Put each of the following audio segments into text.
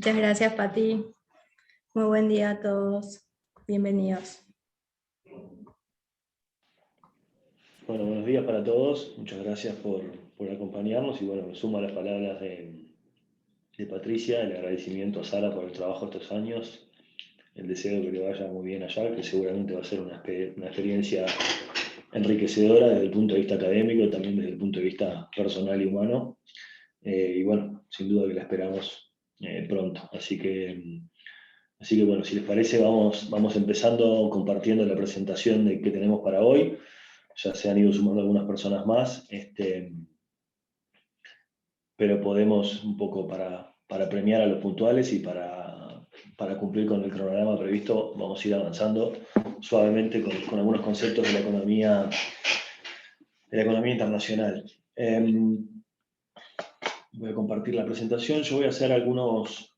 Muchas gracias, Pati. Muy buen día a todos. Bienvenidos. Bueno, buenos días para todos. Muchas gracias por acompañarnos y bueno, me sumo a las palabras de Patricia, el agradecimiento a Sara por el trabajo estos años, el deseo de que le vaya muy bien allá, que seguramente va a ser una experiencia enriquecedora desde el punto de vista académico, también desde el punto de vista personal y humano. Y bueno, sin duda que la esperamos pronto. Así que bueno, si les parece, vamos empezando compartiendo la presentación que tenemos para hoy. Ya se han ido sumando algunas personas más, pero podemos un poco para premiar a los puntuales y para cumplir con el cronograma previsto, vamos a ir avanzando suavemente con algunos conceptos de la economía internacional. Voy a compartir la presentación. Yo voy a hacer algunos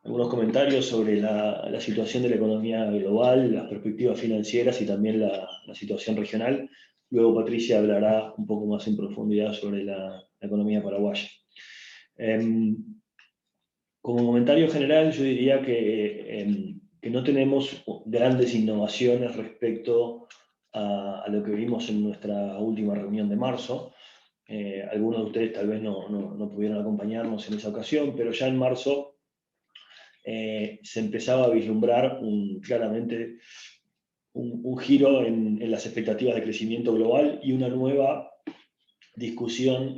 comentarios sobre la situación de la economía global, las perspectivas financieras y también la situación regional. Luego Patricia hablará un poco más en profundidad sobre la economía paraguaya. Como comentario general, yo diría que no tenemos grandes innovaciones respecto a lo que vimos en nuestra última reunión de marzo. Algunos de ustedes tal vez no pudieron acompañarnos en esa ocasión, pero ya en marzo se empezaba a vislumbrar claramente un giro en las expectativas de crecimiento global y una nueva discusión,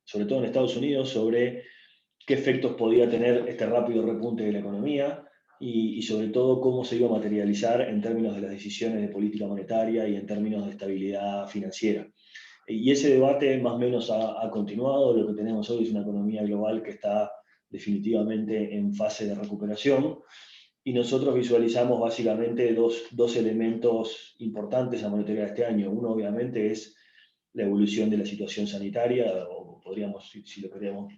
sobre todo en Estados Unidos, sobre qué efectos podía tener este rápido repunte de la economía y sobre todo cómo se iba a materializar en términos de las decisiones de política monetaria y en términos de estabilidad financiera. Y ese debate más o menos ha continuado. Lo que tenemos hoy es una economía global que está definitivamente en fase de recuperación y nosotros visualizamos básicamente dos elementos importantes a monitorear este año. Uno obviamente es la evolución de la situación sanitaria, o podríamos, si lo queremos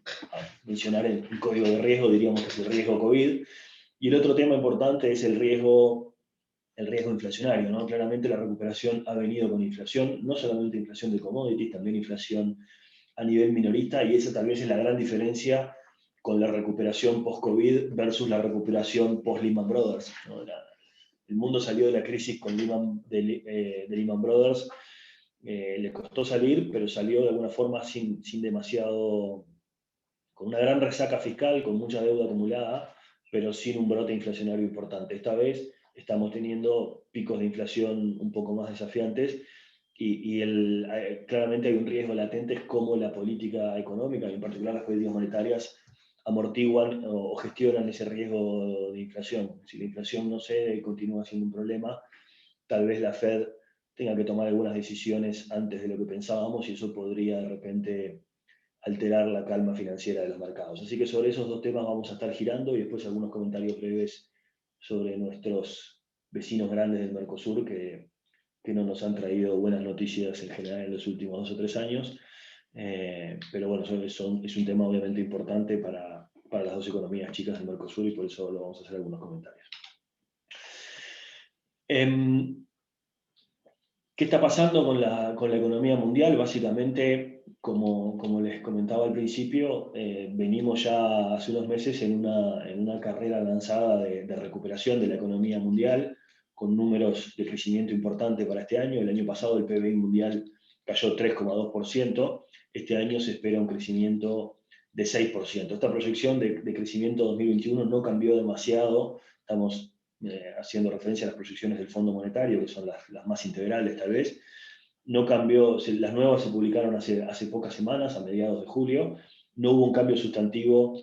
mencionar en un código de riesgo, diríamos que es el riesgo COVID. Y el otro tema importante es el riesgo inflacionario, ¿no? Claramente la recuperación ha venido con inflación, no solamente inflación de commodities, también inflación a nivel minorista, y esa tal vez es la gran diferencia con la recuperación post-COVID versus la recuperación post-Lehman Brothers, ¿no? El mundo salió de la crisis con de Lehman Brothers, le costó salir, pero salió de alguna forma sin demasiado, con una gran resaca fiscal, con mucha deuda acumulada, pero sin un brote inflacionario importante. Esta vez estamos teniendo picos de inflación un poco más desafiantes y claramente hay un riesgo latente, es cómo la política económica, y en particular las políticas monetarias, amortiguan o gestionan ese riesgo de inflación. Si la inflación no cede y continúa siendo un problema, tal vez la Fed tenga que tomar algunas decisiones antes de lo que pensábamos y eso podría de repente alterar la calma financiera de los mercados. Así que sobre esos dos temas vamos a estar girando y después algunos comentarios breves sobre nuestros vecinos grandes del Mercosur que no nos han traído buenas noticias en general en los últimos 2 o 3 años. Pero bueno, es un tema obviamente importante para las dos economías chicas del Mercosur y por eso lo vamos a hacer algunos comentarios. ¿Qué está pasando con la economía mundial? Básicamente, como les comentaba al principio, venimos ya hace unos meses en una carrera lanzada de recuperación de la economía mundial, con números de crecimiento importante para este año. El año pasado el PBI mundial cayó 3,2%. Este año se espera un crecimiento de 6%. Esta proyección de crecimiento 2021 no cambió demasiado. Estamos haciendo referencia a las proyecciones del Fondo Monetario, que son las más integrales tal vez. No cambió, las nuevas se publicaron hace pocas semanas, a mediados de julio. No hubo un cambio sustantivo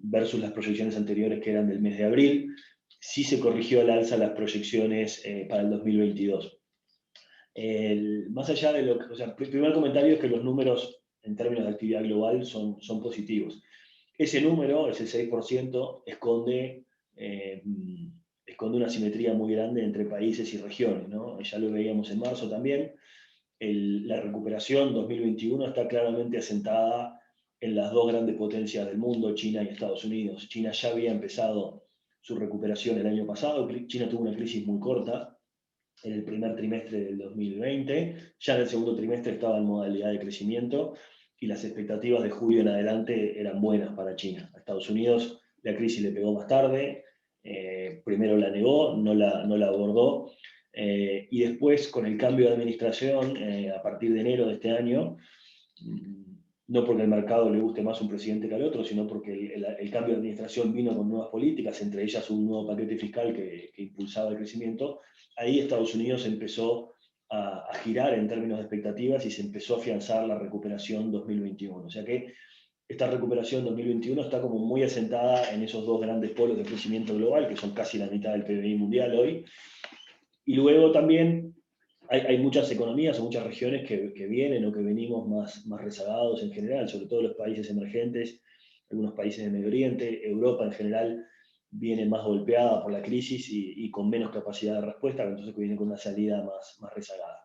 versus las proyecciones anteriores que eran del mes de abril. Sí se corrigió al alza las proyecciones para el 2022. Más allá de lo que, el primer comentario es que los números en términos de actividad global son positivos. Ese número, ese 6%, esconde una simetría muy grande entre países y regiones, ¿no? Ya lo veíamos en marzo también. La recuperación 2021 está claramente asentada en las dos grandes potencias del mundo, China y Estados Unidos. China ya había empezado su recuperación el año pasado. China tuvo una crisis muy corta en el primer trimestre del 2020. Ya en el segundo trimestre estaba en modalidad de crecimiento. y las expectativas de julio en adelante eran buenas para China. A Estados Unidos la crisis le pegó más tarde, primero la negó, no la abordó, y después con el cambio de administración a partir de enero de este año, no porque al mercado le guste más un presidente que al otro, sino porque el cambio de administración vino con nuevas políticas, entre ellas un nuevo paquete fiscal que impulsaba el crecimiento. Ahí Estados Unidos empezó a girar en términos de expectativas y se empezó a afianzar la recuperación 2021. O sea que esta recuperación 2021 está como muy asentada en esos dos grandes polos de crecimiento global, que son casi la mitad del PBI mundial hoy. Y luego también hay muchas economías o muchas regiones que vienen o que venimos más rezagados en general, sobre todo los países emergentes, algunos países de Medio Oriente, Europa en general viene más golpeada por la crisis y con menos capacidad de respuesta, entonces que viene con una salida más rezagada.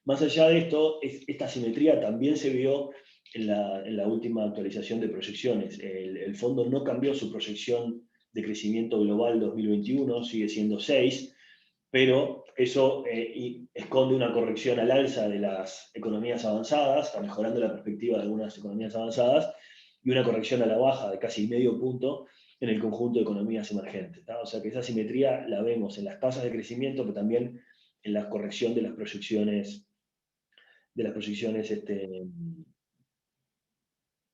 Más allá de esto, esta asimetría también se vio en la última actualización de proyecciones. El fondo no cambió su proyección de crecimiento global 2021, sigue siendo 6, pero eso esconde una corrección al alza de las economías avanzadas, está mejorando la perspectiva de algunas economías avanzadas, y una corrección a la baja de casi medio punto en el conjunto de economías emergentes, ¿tá? O sea que esa simetría la vemos en las tasas de crecimiento, pero también en la corrección de las proyecciones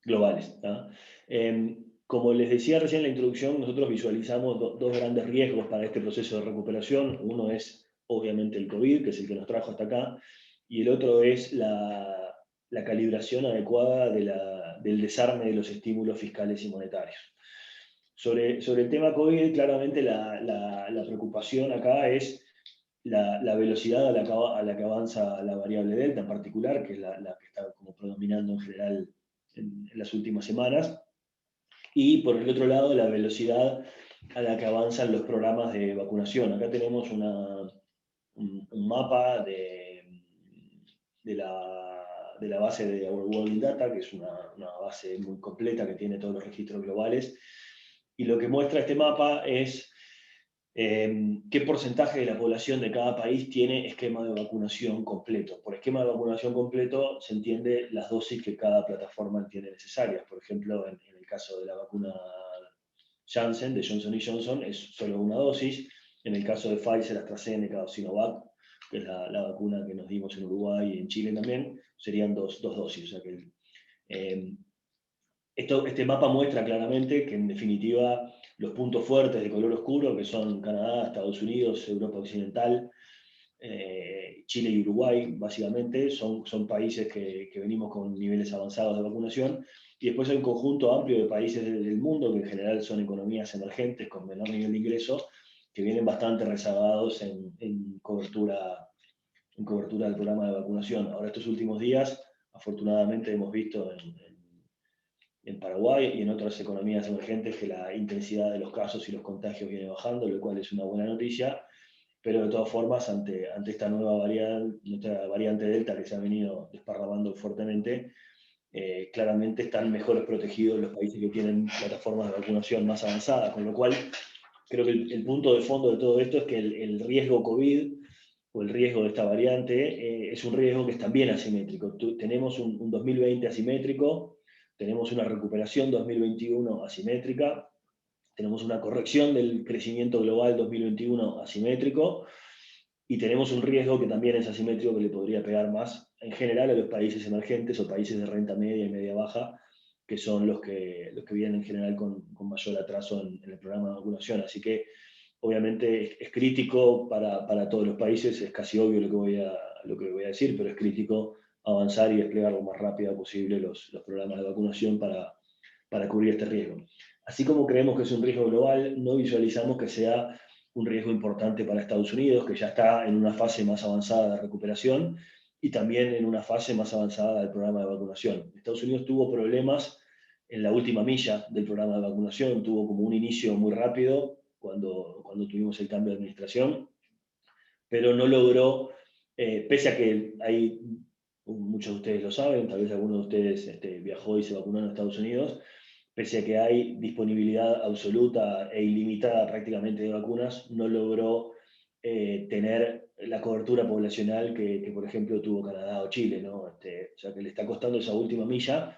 globales, ¿tá? Como les decía recién en la introducción, nosotros visualizamos dos grandes riesgos para este proceso de recuperación. Uno es, obviamente, el COVID, que es el que nos trajo hasta acá, y el otro es la calibración adecuada del desarme de los estímulos fiscales y monetarios. Sobre el tema COVID, claramente la preocupación acá es la velocidad a la que avanza la variable delta en particular, que es la que está como predominando en general en las últimas semanas, y por el otro lado la velocidad a la que avanzan los programas de vacunación. Acá tenemos un mapa de la base de Our World Data, que es una base muy completa que tiene todos los registros globales, y lo que muestra este mapa es qué porcentaje de la población de cada país tiene esquema de vacunación completo. Por esquema de vacunación completo se entiende las dosis que cada plataforma entiende necesarias. Por ejemplo, en el caso de la vacuna Janssen, de Johnson & Johnson, es solo una dosis. En el caso de Pfizer, AstraZeneca o Sinovac, que es la vacuna que nos dimos en Uruguay y en Chile también, serían dos dosis. O sea que, este mapa muestra claramente que, en definitiva, los puntos fuertes de color oscuro, que son Canadá, Estados Unidos, Europa Occidental, Chile y Uruguay, básicamente, son países que venimos con niveles avanzados de vacunación, y después hay un conjunto amplio de países del mundo, que en general son economías emergentes con menor nivel de ingreso, que vienen bastante rezagados en cobertura del programa de vacunación. Ahora, estos últimos días, afortunadamente, hemos visto en Paraguay y en otras economías emergentes que la intensidad de los casos y los contagios viene bajando, lo cual es una buena noticia, pero de todas formas, ante esta nueva variante Delta que se ha venido desparramando fuertemente, claramente están mejores protegidos los países que tienen plataformas de vacunación más avanzadas, con lo cual creo que el punto de fondo de todo esto es que el riesgo COVID o el riesgo de esta variante es un riesgo que es también asimétrico. Tenemos un 2020 asimétrico, tenemos una recuperación 2021 asimétrica, tenemos una corrección del crecimiento global 2021 asimétrico, y tenemos un riesgo que también es asimétrico, que le podría pegar más en general a los países emergentes o países de renta media y media baja, que son los que vienen en general con mayor atraso en el programa de vacunación. Así que obviamente es crítico para todos los países, es casi obvio lo que voy a decir, pero es crítico avanzar y desplegar lo más rápido posible los programas de vacunación para cubrir este riesgo. Así como creemos que es un riesgo global, no visualizamos que sea un riesgo importante para Estados Unidos, que ya está en una fase más avanzada de recuperación y también en una fase más avanzada del programa de vacunación. Estados Unidos tuvo problemas en la última milla del programa de vacunación, tuvo como un inicio muy rápido cuando tuvimos el cambio de administración, pero no logró, pese a que hay, muchos de ustedes lo saben, tal vez alguno de ustedes viajó y se vacunó en Estados Unidos, pese a que hay disponibilidad absoluta e ilimitada prácticamente de vacunas, no logró tener la cobertura poblacional que, por ejemplo, tuvo Canadá o Chile, ¿no? O sea, que le está costando esa última milla,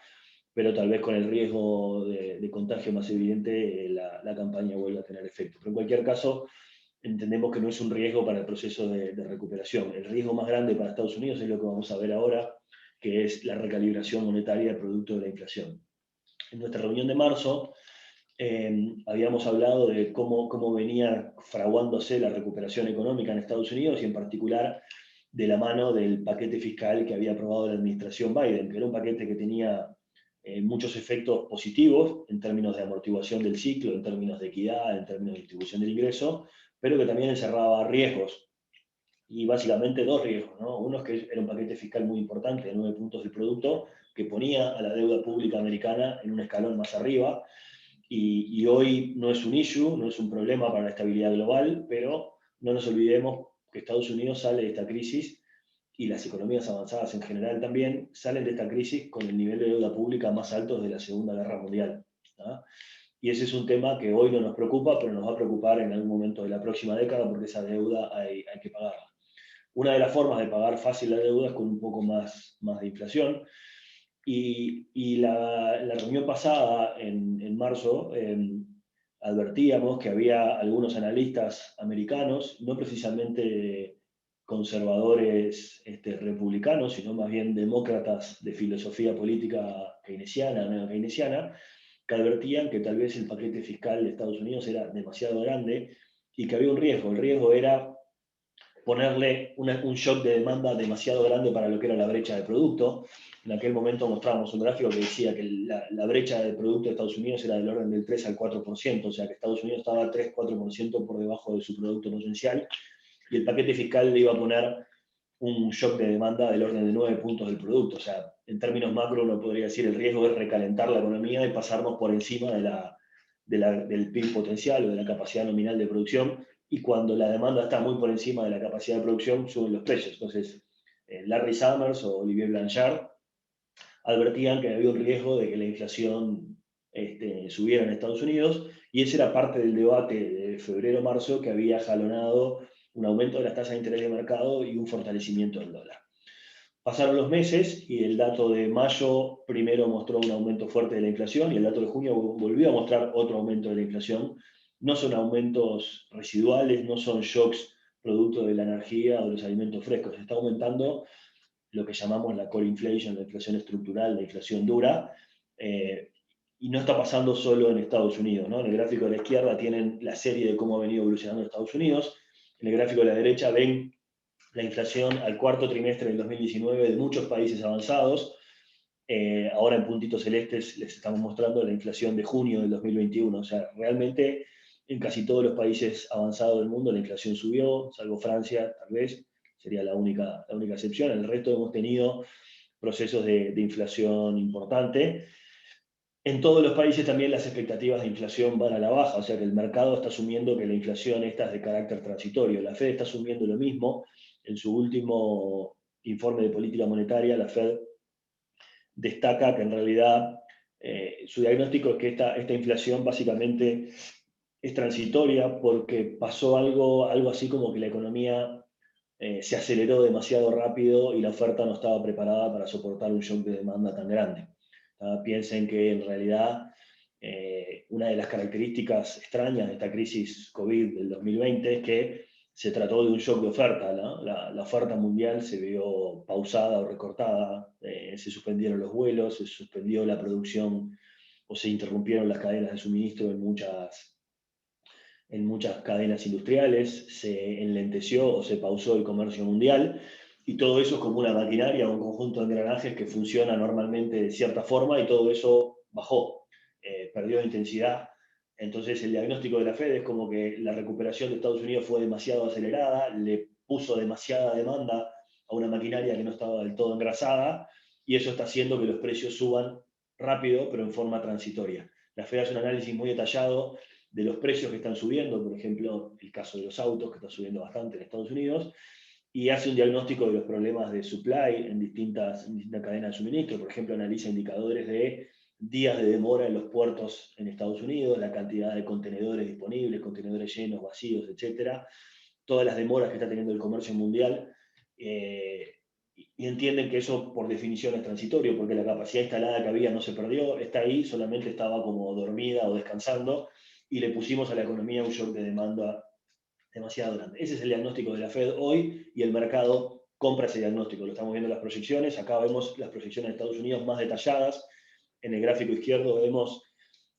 pero tal vez con el riesgo de contagio más evidente, la campaña vuelva a tener efecto. Pero en cualquier caso, entendemos que no es un riesgo para el proceso de recuperación. El riesgo más grande para Estados Unidos es lo que vamos a ver ahora, que es la recalibración monetaria producto de la inflación. En nuestra reunión de marzo, habíamos hablado de cómo venía fraguándose la recuperación económica en Estados Unidos y en particular de la mano del paquete fiscal que había aprobado la administración Biden, que era un paquete que tenía muchos efectos positivos en términos de amortiguación del ciclo, en términos de equidad, en términos de distribución del ingreso, pero que también encerraba riesgos. Y básicamente dos riesgos, ¿no? Uno es que era un paquete fiscal muy importante, de 9 puntos del producto, que ponía a la deuda pública americana en un escalón más arriba, y hoy no es un issue, no es un problema para la estabilidad global, pero no nos olvidemos que Estados Unidos sale de esta crisis y las economías avanzadas en general también salen de esta crisis con el nivel de deuda pública más alto de la Segunda Guerra Mundial, ¿no? Y ese es un tema que hoy no nos preocupa, pero nos va a preocupar en algún momento de la próxima década porque esa deuda hay que pagarla. Una de las formas de pagar fácil la deuda es con un poco más de inflación. Y la reunión pasada, en marzo, advertíamos que había algunos analistas americanos, no precisamente conservadores republicanos, sino más bien demócratas de filosofía política keynesiana, neo-keynesiana, que advertían que tal vez el paquete fiscal de Estados Unidos era demasiado grande y que había un riesgo. El riesgo era ponerle un shock de demanda demasiado grande para lo que era la brecha de producto. En aquel momento mostrábamos un gráfico que decía que la brecha de producto de Estados Unidos era del orden del 3 al 4%, o sea que Estados Unidos estaba 3-4% por debajo de su producto potencial, y el paquete fiscal le iba a poner un shock de demanda del orden de 9 puntos del producto. O sea, en términos macro uno podría decir el riesgo es recalentar la economía y pasarnos por encima del PIB potencial o de la capacidad nominal de producción, y cuando la demanda está muy por encima de la capacidad de producción, suben los precios. Entonces, Larry Summers o Olivier Blanchard advertían que había un riesgo de que la inflación subiera en Estados Unidos, y ese era parte del debate de febrero-marzo que había jalonado un aumento de las tasas de interés de mercado y un fortalecimiento del dólar. Pasaron los meses y el dato de mayo primero mostró un aumento fuerte de la inflación y el dato de junio volvió a mostrar otro aumento de la inflación. No son aumentos residuales, no son shocks producto de la energía o de los alimentos frescos. Está aumentando lo que llamamos la core inflation, la inflación estructural, la inflación dura, y no está pasando solo en Estados Unidos, ¿no? En el gráfico de la izquierda tienen la serie de cómo ha venido evolucionando Estados Unidos. En el gráfico de la derecha ven la inflación al cuarto trimestre del 2019 de muchos países avanzados. Ahora en puntitos celestes les estamos mostrando la inflación de junio del 2021. O sea, realmente en casi todos los países avanzados del mundo la inflación subió, salvo Francia, tal vez, sería la única excepción. El resto hemos tenido procesos de inflación importante. En todos los países también las expectativas de inflación van a la baja, o sea que el mercado está asumiendo que la inflación esta es de carácter transitorio. La Fed está asumiendo lo mismo. En su último informe de política monetaria, la Fed destaca que en realidad su diagnóstico es que esta inflación básicamente es transitoria porque pasó algo así como que la economía se aceleró demasiado rápido y la oferta no estaba preparada para soportar un shock de demanda tan grande. Piensen que en realidad una de las características extrañas de esta crisis COVID del 2020 es que se trató de un shock de oferta, ¿no? La oferta mundial se vio pausada o recortada, se suspendieron los vuelos, se suspendió la producción o se interrumpieron las cadenas de suministro en muchas cadenas industriales, se enlenteció o se pausó el comercio mundial, y todo eso es como una maquinaria, un conjunto de engranajes que funciona normalmente de cierta forma, y todo eso bajó, perdió intensidad. Entonces el diagnóstico de la Fed es como que la recuperación de Estados Unidos fue demasiado acelerada, le puso demasiada demanda a una maquinaria que no estaba del todo engrasada, y eso está haciendo que los precios suban rápido, pero en forma transitoria. La Fed hace un análisis muy detallado de los precios que están subiendo, por ejemplo, el caso de los autos, que está subiendo bastante en Estados Unidos, y hace un diagnóstico de los problemas de supply en distintas cadenas de suministro. Por ejemplo, analiza indicadores de días de demora en los puertos en Estados Unidos, la cantidad de contenedores disponibles, contenedores llenos, vacíos, etc. todas las demoras que está teniendo el comercio mundial, y entienden que eso por definición es transitorio, porque la capacidad instalada que había no se perdió, está ahí, solamente estaba como dormida o descansando, y le pusimos a la economía un shock de demanda demasiado grande. Ese es el diagnóstico de la Fed hoy, y el mercado compra ese diagnóstico. Lo estamos viendo en las proyecciones. Acá vemos las proyecciones de Estados Unidos más detalladas. En el gráfico izquierdo vemos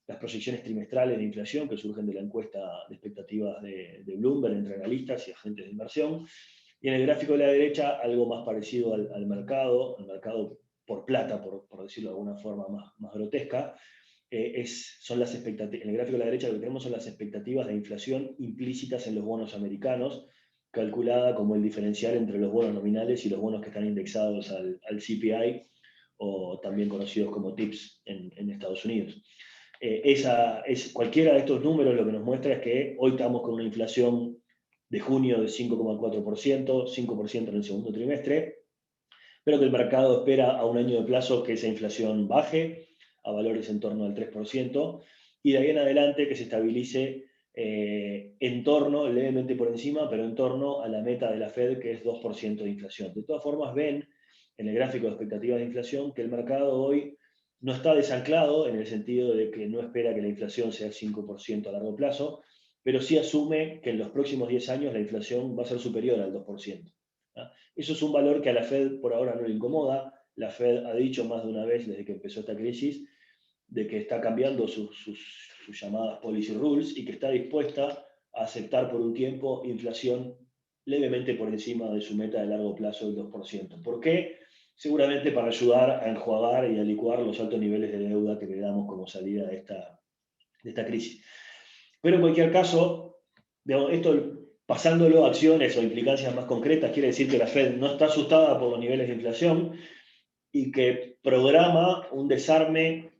las proyecciones trimestrales de inflación que surgen de la encuesta de expectativas de Bloomberg entre analistas y agentes de inversión. Y en el gráfico de la derecha, algo más parecido al mercado por plata, por decirlo de alguna forma más grotesca, son las expectativas. En el gráfico de la derecha lo que tenemos son las expectativas de inflación implícitas en los bonos americanos, calculada como el diferencial entre los bonos nominales y los bonos que están indexados al CPI, o también conocidos como TIPS en Estados Unidos. Cualquiera de estos números lo que nos muestra es que hoy estamos con una inflación de junio de 5,4%, 5% en el segundo trimestre, pero que el mercado espera a un año de plazo que esa inflación baje a valores en torno al 3%, y de ahí en adelante que se estabilice en torno, levemente por encima, pero en torno a la meta de la Fed, que es 2% de inflación. De todas formas, ven en el gráfico de expectativas de inflación que el mercado hoy no está desanclado en el sentido de que no espera que la inflación sea 5% a largo plazo, pero sí asume que en los próximos 10 años la inflación va a ser superior al 2%. Eso es un valor que a la Fed por ahora no le incomoda. La Fed ha dicho más de una vez desde que empezó esta crisis de que está cambiando sus llamadas policy rules y que está dispuesta a aceptar por un tiempo inflación levemente por encima de su meta de largo plazo del 2%. ¿Por qué? Seguramente para ayudar a enjuagar y a licuar los altos niveles de deuda que le damos como salida de esta crisis. Pero en cualquier caso, esto pasándolo a acciones o implicancias más concretas, quiere decir que la Fed no está asustada por los niveles de inflación y que programa un desarme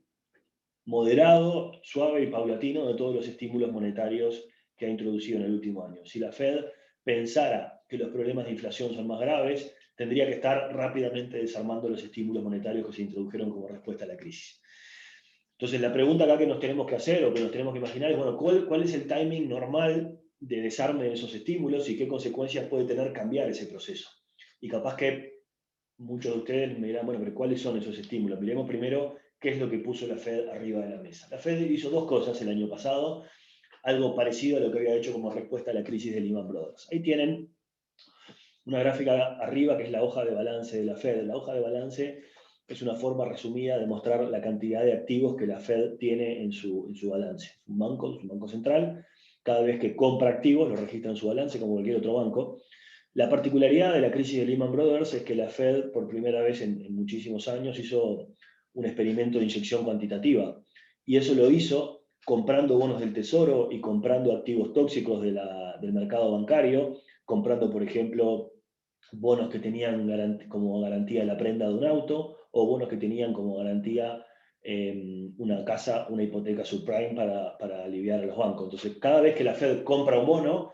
moderado, suave y paulatino de todos los estímulos monetarios que ha introducido en el último año. Si la Fed pensara que los problemas de inflación son más graves, tendría que estar rápidamente desarmando los estímulos monetarios que se introdujeron como respuesta a la crisis. Entonces, la pregunta acá que nos tenemos que hacer o que nos tenemos que imaginar es, bueno, ¿cuál es el timing normal de desarme de esos estímulos y qué consecuencias puede tener cambiar ese proceso? Y capaz que muchos de ustedes me dirán, bueno, pero ¿cuáles son esos estímulos? Miremos primero qué es lo que puso la Fed arriba de la mesa. La Fed hizo dos cosas el año pasado, algo parecido a lo que había hecho como respuesta a la crisis de Lehman Brothers. Ahí tienen una gráfica arriba que es la hoja de balance de la Fed. La hoja de balance es una forma resumida de mostrar la cantidad de activos que la Fed tiene en su balance. Un banco central, cada vez que compra activos, lo registra en su balance como cualquier otro banco. La particularidad de la crisis de Lehman Brothers es que la Fed, por primera vez en muchísimos años, hizo un experimento de inyección cuantitativa. Y eso lo hizo comprando bonos del Tesoro y comprando activos tóxicos del mercado bancario, comprando, por ejemplo, bonos que tenían como garantía la prenda de un auto, o bonos que tenían como garantía una casa, una hipoteca subprime para aliviar a los bancos. Entonces, cada vez que la Fed compra un bono,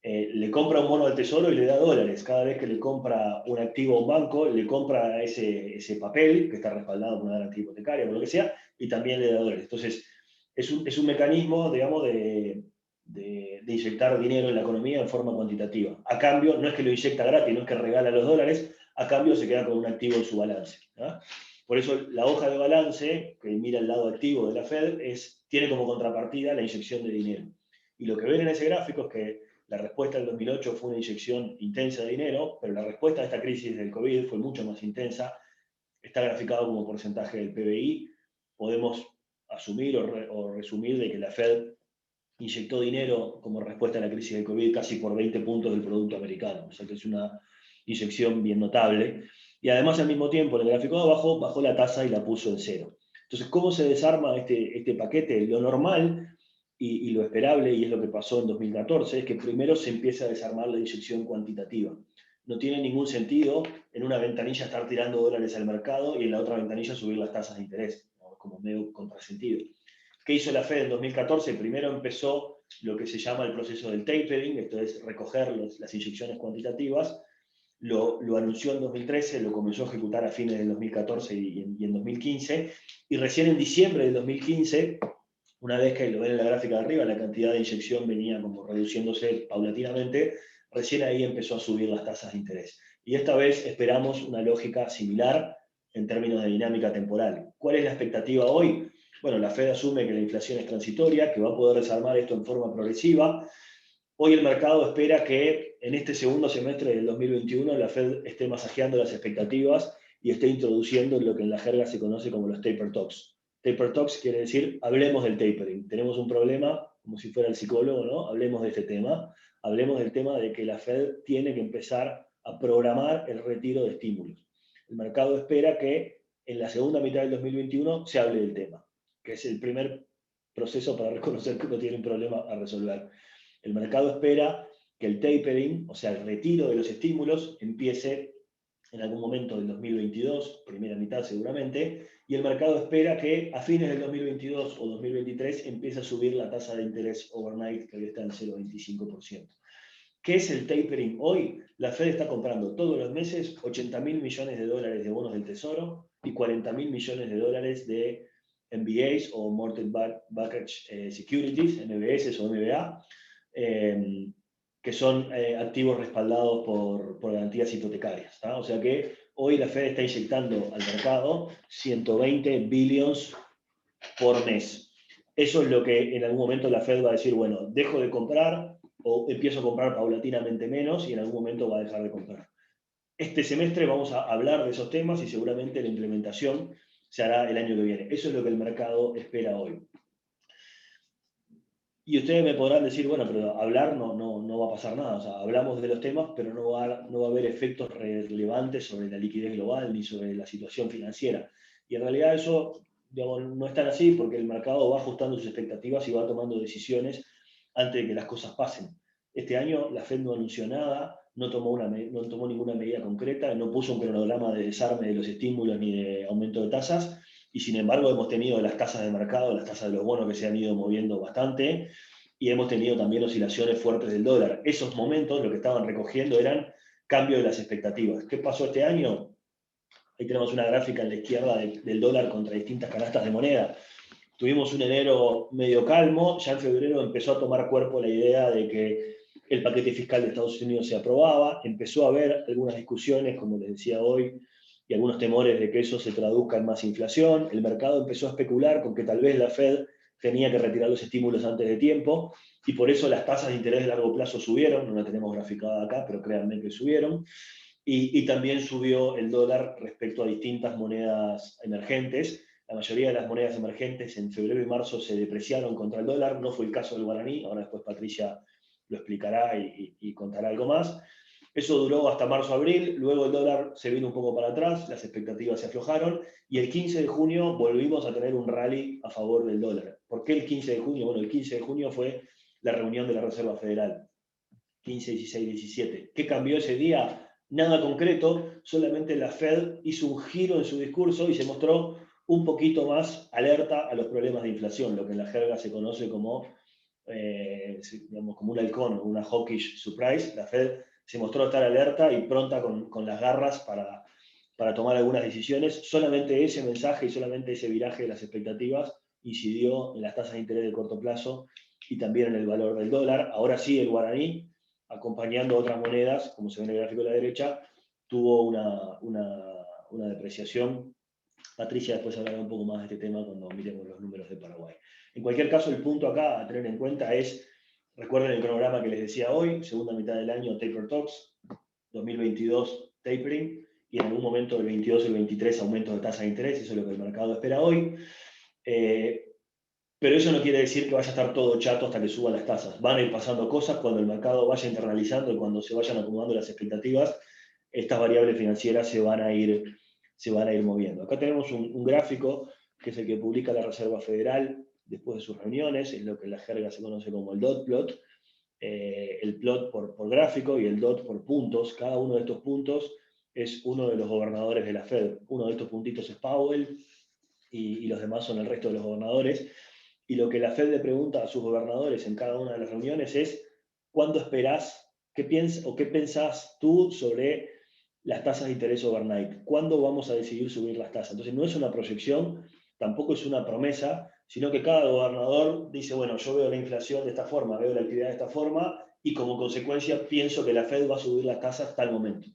le compra un bono al Tesoro y le da dólares. Cada vez que le compra un activo a un banco, le compra ese papel que está respaldado por una garantía hipotecaria, por lo que sea, y también le da dólares. Entonces, es un mecanismo, digamos, de inyectar dinero en la economía en forma cuantitativa. A cambio, no es que lo inyecta gratis, no es que regala los dólares, a cambio se queda con un activo en su balance, ¿no? Por eso la hoja de balance, que mira el lado activo de la Fed, tiene como contrapartida la inyección de dinero. Y lo que ven en ese gráfico es que la respuesta del 2008 fue una inyección intensa de dinero, pero la respuesta a esta crisis del COVID fue mucho más intensa. Está graficado como porcentaje del PBI. Podemos asumir o resumir de que la Fed inyectó dinero como respuesta a la crisis del COVID casi por 20 puntos del Producto Americano. O sea que es una inyección bien notable. Y además, al mismo tiempo, en el gráfico de abajo, bajó la tasa y la puso en cero. Entonces, ¿cómo se desarma este paquete? Lo normal y lo esperable, y es lo que pasó en 2014, es que primero se empieza a desarmar la inyección cuantitativa. No tiene ningún sentido en una ventanilla estar tirando dólares al mercado y en la otra ventanilla subir las tasas de interés, ¿no? Como medio contrasentido. ¿Qué hizo la Fed en 2014? Primero empezó lo que se llama el proceso del tapering, esto es recoger las inyecciones cuantitativas. Lo anunció en 2013, lo comenzó a ejecutar a fines del 2014 y en 2015, y recién en diciembre del 2015, una vez que lo ven en la gráfica de arriba, la cantidad de inyección venía como reduciéndose paulatinamente, recién ahí empezó a subir las tasas de interés. Y esta vez esperamos una lógica similar en términos de dinámica temporal. ¿Cuál es la expectativa hoy? Bueno, la Fed asume que la inflación es transitoria, que va a poder desarmar esto en forma progresiva. Hoy el mercado espera que en este segundo semestre del 2021 la Fed esté masajeando las expectativas y esté introduciendo lo que en la jerga se conoce como los taper talks. Taper talks quiere decir, hablemos del tapering. Tenemos un problema, como si fuera el psicólogo, ¿no? Hablemos de este tema. Hablemos del tema de que la Fed tiene que empezar a programar el retiro de estímulos. El mercado espera que en la segunda mitad del 2021 se hable del tema, que es el primer proceso para reconocer que uno tiene un problema a resolver. El mercado espera que el tapering, o sea, el retiro de los estímulos, empiece en algún momento del 2022, primera mitad seguramente, y el mercado espera que a fines del 2022 o 2023 empiece a subir la tasa de interés overnight, que hoy está en 0,25%. ¿Qué es el tapering hoy? La Fed está comprando todos los meses 80.000 millones de dólares de bonos del Tesoro y 40.000 millones de dólares de MBAs o Mortgage-Backed Securities, MBS o MBA, que son activos respaldados por garantías hipotecarias, ¿tá? O sea que hoy la Fed está inyectando al mercado 120 billions por mes. Eso es lo que en algún momento la Fed va a decir, bueno, dejo de comprar o empiezo a comprar paulatinamente menos y en algún momento va a dejar de comprar. Este semestre vamos a hablar de esos temas y seguramente la implementación se hará el año que viene. Eso es lo que el mercado espera hoy. Y ustedes me podrán decir, bueno, pero hablar no va a pasar nada. O sea, hablamos de los temas, pero no va a haber efectos relevantes sobre la liquidez global ni sobre la situación financiera. Y en realidad eso, digamos, no es tan así porque el mercado va ajustando sus expectativas y va tomando decisiones antes de que las cosas pasen. Este año la Fed no anunció nada, no tomó ninguna medida concreta, no puso un cronograma de desarme de los estímulos ni de aumento de tasas. Y sin embargo hemos tenido las tasas de mercado, las tasas de los bonos que se han ido moviendo bastante, y hemos tenido también oscilaciones fuertes del dólar. Esos momentos lo que estaban recogiendo eran cambio de las expectativas. ¿Qué pasó este año? Ahí tenemos una gráfica en la izquierda del dólar contra distintas canastas de moneda. Tuvimos un enero medio calmo, ya en febrero empezó a tomar cuerpo la idea de que el paquete fiscal de Estados Unidos se aprobaba, empezó a haber algunas discusiones, como les decía hoy, y algunos temores de que eso se traduzca en más inflación. El mercado empezó a especular con que tal vez la Fed tenía que retirar los estímulos antes de tiempo, y por eso las tasas de interés de largo plazo subieron, no la tenemos graficada acá, pero créanme que subieron, y también subió el dólar respecto a distintas monedas emergentes. La mayoría de las monedas emergentes en febrero y marzo se depreciaron contra el dólar, no fue el caso del guaraní, ahora después Patricia lo explicará y contará algo más. Eso duró hasta marzo-abril, luego el dólar se vino un poco para atrás, las expectativas se aflojaron, y el 15 de junio volvimos a tener un rally a favor del dólar. ¿Por qué el 15 de junio? Bueno, el 15 de junio fue la reunión de la Reserva Federal, 15, 16, 17. ¿Qué cambió ese día? Nada concreto, solamente la Fed hizo un giro en su discurso y se mostró un poquito más alerta a los problemas de inflación, lo que en la jerga se conoce como, digamos, como un halcón, una hawkish surprise. La Fed se mostró estar alerta y pronta con las garras para tomar algunas decisiones. Solamente ese mensaje y solamente ese viraje de las expectativas incidió en las tasas de interés de corto plazo y también en el valor del dólar. Ahora sí, el guaraní, acompañando otras monedas, como se ve en el gráfico de la derecha, tuvo una depreciación. Patricia después hablará un poco más de este tema cuando miremos los números de Paraguay. En cualquier caso, el punto acá a tener en cuenta es, recuerden el cronograma que les decía hoy, segunda mitad del año taper talks, 2022 tapering, y en algún momento del 22 y el 23 aumento de tasa de interés, eso es lo que el mercado espera hoy. Pero eso no quiere decir que vaya a estar todo chato hasta que suban las tasas. Van a ir pasando cosas cuando el mercado vaya internalizando y cuando se vayan acomodando las expectativas, estas variables financieras se van a ir moviendo. Acá tenemos un gráfico que es el que publica la Reserva Federal después de sus reuniones, es lo que en la jerga se conoce como el dot plot. El plot por gráfico y el dot por puntos. Cada uno de estos puntos es uno de los gobernadores de la Fed. Uno de estos puntitos es Powell y los demás son el resto de los gobernadores. Y lo que la Fed le pregunta a sus gobernadores en cada una de las reuniones es ¿cuándo esperás? ¿Qué pensás tú sobre las tasas de interés overnight? ¿Cuándo vamos a decidir subir las tasas? Entonces no es una proyección, tampoco es una promesa, sino que cada gobernador dice, bueno, yo veo la inflación de esta forma, veo la actividad de esta forma, y como consecuencia pienso que la Fed va a subir las tasas hasta el momento.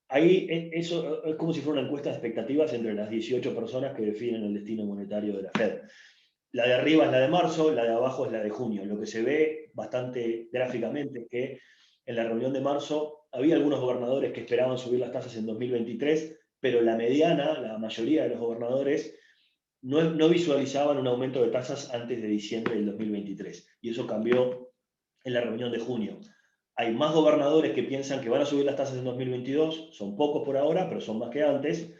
Ahí eso es como si fuera una encuesta de expectativas entre las 18 personas que definen el destino monetario de la Fed. La de arriba es la de marzo, la de abajo es la de junio. Lo que se ve bastante gráficamente es que en la reunión de marzo había algunos gobernadores que esperaban subir las tasas en 2023, pero la mediana, la mayoría de los gobernadores, no visualizaban un aumento de tasas antes de diciembre del 2023. Y eso cambió en la reunión de junio. Hay más gobernadores que piensan que van a subir las tasas en 2022, son pocos por ahora, pero son más que antes.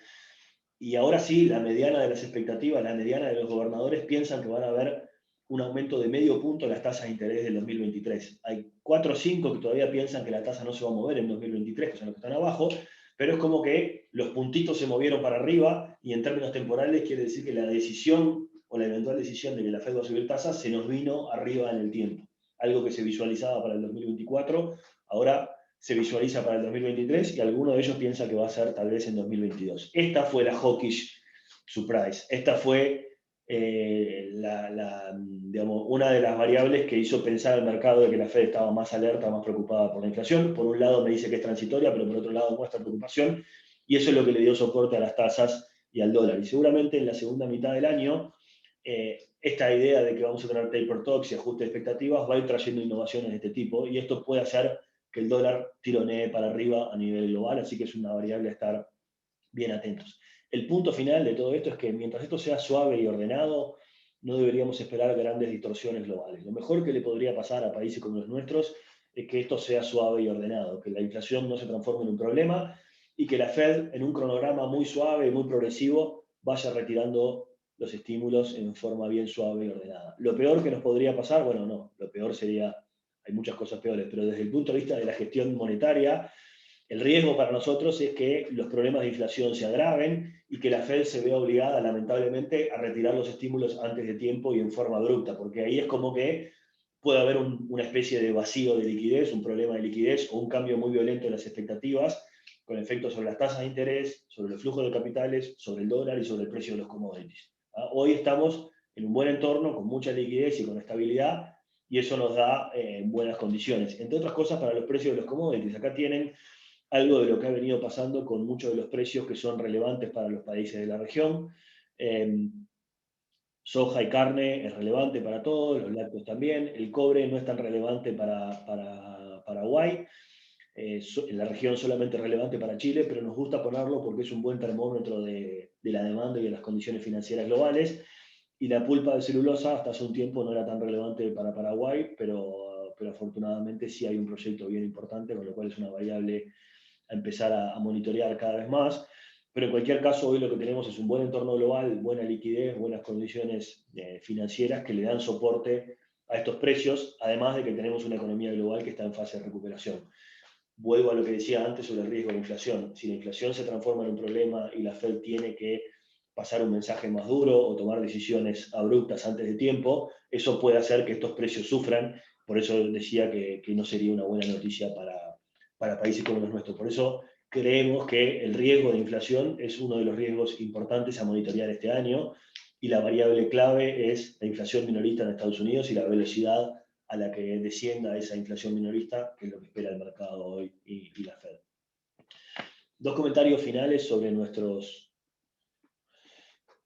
Y ahora sí, la mediana de las expectativas, la mediana de los gobernadores piensan que van a haber un aumento de medio punto en las tasas de interés del 2023. Hay 4 o 5 que todavía piensan que la tasa no se va a mover en 2023, que son los que están abajo, pero es como que los puntitos se movieron para arriba y en términos temporales quiere decir que la decisión o la eventual decisión de que la Fed va a subir tasas se nos vino arriba en el tiempo. Algo que se visualizaba para el 2024, ahora se visualiza para el 2023 y alguno de ellos piensa que va a ser tal vez en 2022. Esta fue la hawkish surprise. Esta fue digamos, una de las variables que hizo pensar al mercado de que la Fed estaba más alerta, más preocupada por la inflación. Por un lado me dice que es transitoria, pero por otro lado muestra preocupación, y eso es lo que le dio soporte a las tasas y al dólar. Y seguramente en la segunda mitad del año, esta idea de que vamos a tener taper talks y ajuste de expectativas va a ir trayendo innovaciones de este tipo, y esto puede hacer que el dólar tironee para arriba a nivel global, así que es una variable a estar bien atentos. El punto final de todo esto es que mientras esto sea suave y ordenado, no deberíamos esperar grandes distorsiones globales. Lo mejor que le podría pasar a países como los nuestros es que esto sea suave y ordenado, que la inflación no se transforme en un problema y que la Fed, en un cronograma muy suave y muy progresivo, vaya retirando los estímulos en forma bien suave y ordenada. Lo peor que nos podría pasar, bueno, no, lo peor sería, hay muchas cosas peores, pero desde el punto de vista de la gestión monetaria, el riesgo para nosotros es que los problemas de inflación se agraven y que la Fed se vea obligada, lamentablemente, a retirar los estímulos antes de tiempo y en forma abrupta, porque ahí es como que puede haber una especie de vacío de liquidez, un problema de liquidez o un cambio muy violento en las expectativas, con efectos sobre las tasas de interés, sobre los flujos de capitales, sobre el dólar y sobre el precio de los commodities. Hoy estamos en un buen entorno, con mucha liquidez y con estabilidad, y eso nos da buenas condiciones. Entre otras cosas, para los precios de los commodities. Acá tienen algo de lo que ha venido pasando con muchos de los precios que son relevantes para los países de la región. Soja y carne es relevante para todos, los lácteos también. El cobre no es tan relevante para Paraguay. En la región solamente es relevante para Chile, pero nos gusta ponerlo porque es un buen termómetro de la demanda y de las condiciones financieras globales. Y la pulpa de celulosa hasta hace un tiempo no era tan relevante para Paraguay, pero afortunadamente sí hay un proyecto bien importante, con lo cual es una variable a empezar a monitorear cada vez más. Pero en cualquier caso, hoy lo que tenemos es un buen entorno global, buena liquidez, buenas condiciones financieras que le dan soporte a estos precios, además de que tenemos una economía global que está en fase de recuperación. Vuelvo a lo que decía antes sobre el riesgo de inflación. Si la inflación se transforma en un problema y la Fed tiene que pasar un mensaje más duro o tomar decisiones abruptas antes de tiempo, eso puede hacer que estos precios sufran. Por eso decía que no sería una buena noticia para países como los nuestros. Por eso creemos que el riesgo de inflación es uno de los riesgos importantes a monitorear este año, y la variable clave es la inflación minorista en Estados Unidos y la velocidad a la que descienda esa inflación minorista, que es lo que espera el mercado hoy y la Fed. Dos comentarios finales sobre nuestros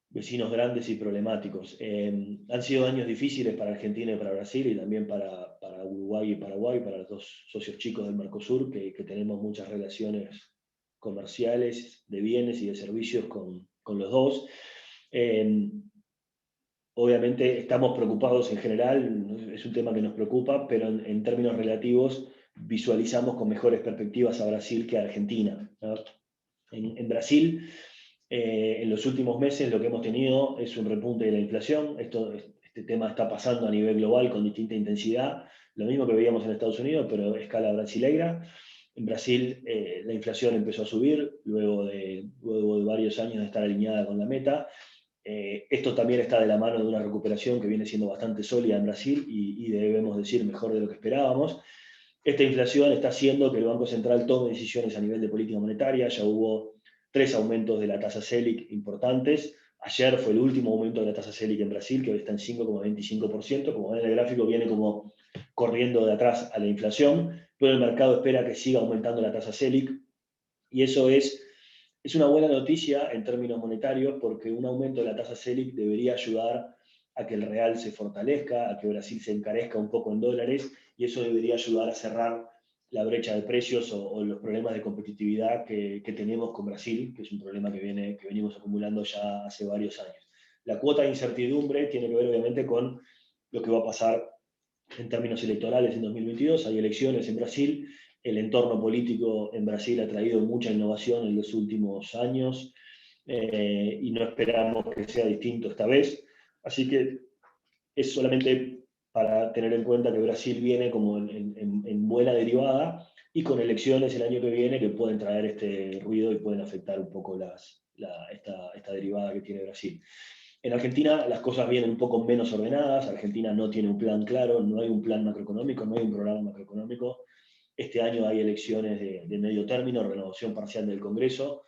vecinos grandes y problemáticos. Han sido años difíciles para Argentina y para Brasil, y también para Uruguay y Paraguay, para los dos socios chicos del Mercosur, que tenemos muchas relaciones comerciales, de bienes y de servicios con los dos. Obviamente estamos preocupados en general, es un tema que nos preocupa, pero en términos relativos visualizamos con mejores perspectivas a Brasil que a Argentina, ¿no? En Brasil, en los últimos meses lo que hemos tenido es un repunte de la inflación. Este tema está pasando a nivel global con distinta intensidad, lo mismo que veíamos en Estados Unidos, pero a escala brasileira. En Brasil la inflación empezó a subir luego de varios años de estar alineada con la meta. Esto también está de la mano de una recuperación que viene siendo bastante sólida en Brasil y debemos decir mejor de lo que esperábamos. Esta inflación está haciendo que el Banco Central tome decisiones a nivel de política monetaria. Ya hubo 3 aumentos de la tasa Selic importantes. Ayer fue el último aumento de la tasa Selic en Brasil, que hoy está en 5,25%. Como ven en el gráfico, viene como corriendo de atrás a la inflación, pero el mercado espera que siga aumentando la tasa Selic, y eso es una buena noticia en términos monetarios, porque un aumento de la tasa Selic debería ayudar a que el real se fortalezca, a que Brasil se encarezca un poco en dólares, y eso debería ayudar a cerrar la brecha de precios o los problemas de competitividad que tenemos con Brasil, que es un problema que venimos acumulando ya hace varios años. La cuota de incertidumbre tiene que ver obviamente con lo que va a pasar en términos electorales en 2022. Hay elecciones en Brasil, el entorno político en Brasil ha traído mucha innovación en los últimos años, y no esperamos que sea distinto esta vez. Así que es solamente para tener en cuenta que Brasil viene como en buena derivada, y con elecciones el año que viene que pueden traer este ruido y pueden afectar un poco esta derivada que tiene Brasil. En Argentina las cosas vienen un poco menos ordenadas. Argentina no tiene un plan claro, no hay un plan macroeconómico, no hay un programa macroeconómico. Este año hay elecciones de medio término, renovación parcial del Congreso,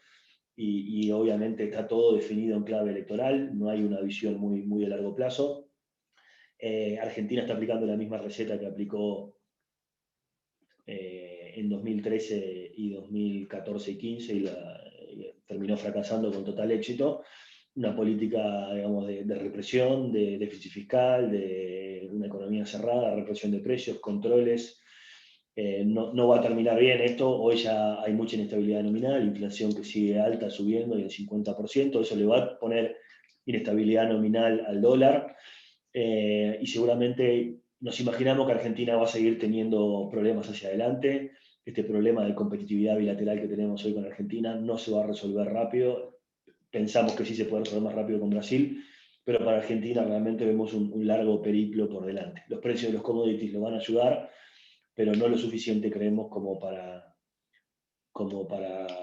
y obviamente está todo definido en clave electoral, no hay una visión muy de largo plazo. Argentina está aplicando la misma receta que aplicó en 2013 y 2014 y 15, y terminó fracasando con total éxito. Una política, digamos, de represión, de déficit fiscal, de una economía cerrada, represión de precios, controles. No va a terminar bien esto. Hoy ya hay mucha inestabilidad nominal, inflación que sigue alta, subiendo, y el 50%, eso le va a poner inestabilidad nominal al dólar, y seguramente nos imaginamos que Argentina va a seguir teniendo problemas hacia adelante. Este problema de competitividad bilateral que tenemos hoy con Argentina no se va a resolver rápido. Pensamos que sí se puede resolver más rápido con Brasil, pero para Argentina realmente vemos un largo periplo por delante. Los precios de los commodities lo van a ayudar, pero no lo suficiente, creemos, como para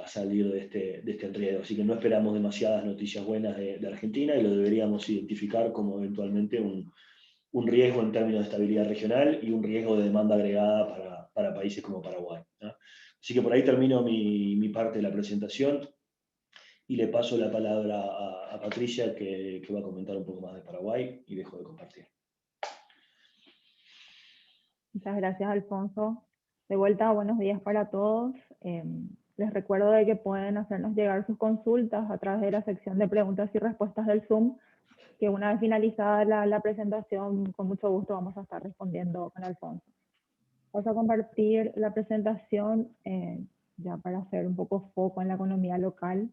salir de este enredo. Así que no esperamos demasiadas noticias buenas de Argentina, y lo deberíamos identificar como eventualmente un riesgo en términos de estabilidad regional y un riesgo de demanda agregada para países como Paraguay, ¿no? Así que por ahí termino mi parte de la presentación y le paso la palabra a Patricia, que va a comentar un poco más de Paraguay, y dejo de compartir. Muchas gracias, Alfonso. De vuelta, buenos días para todos. Les recuerdo de que pueden hacernos llegar sus consultas a través de la sección de preguntas y respuestas del Zoom, que una vez finalizada la presentación, con mucho gusto vamos a estar respondiendo con Alfonso. Vamos a compartir la presentación ya para hacer un poco foco en la economía local.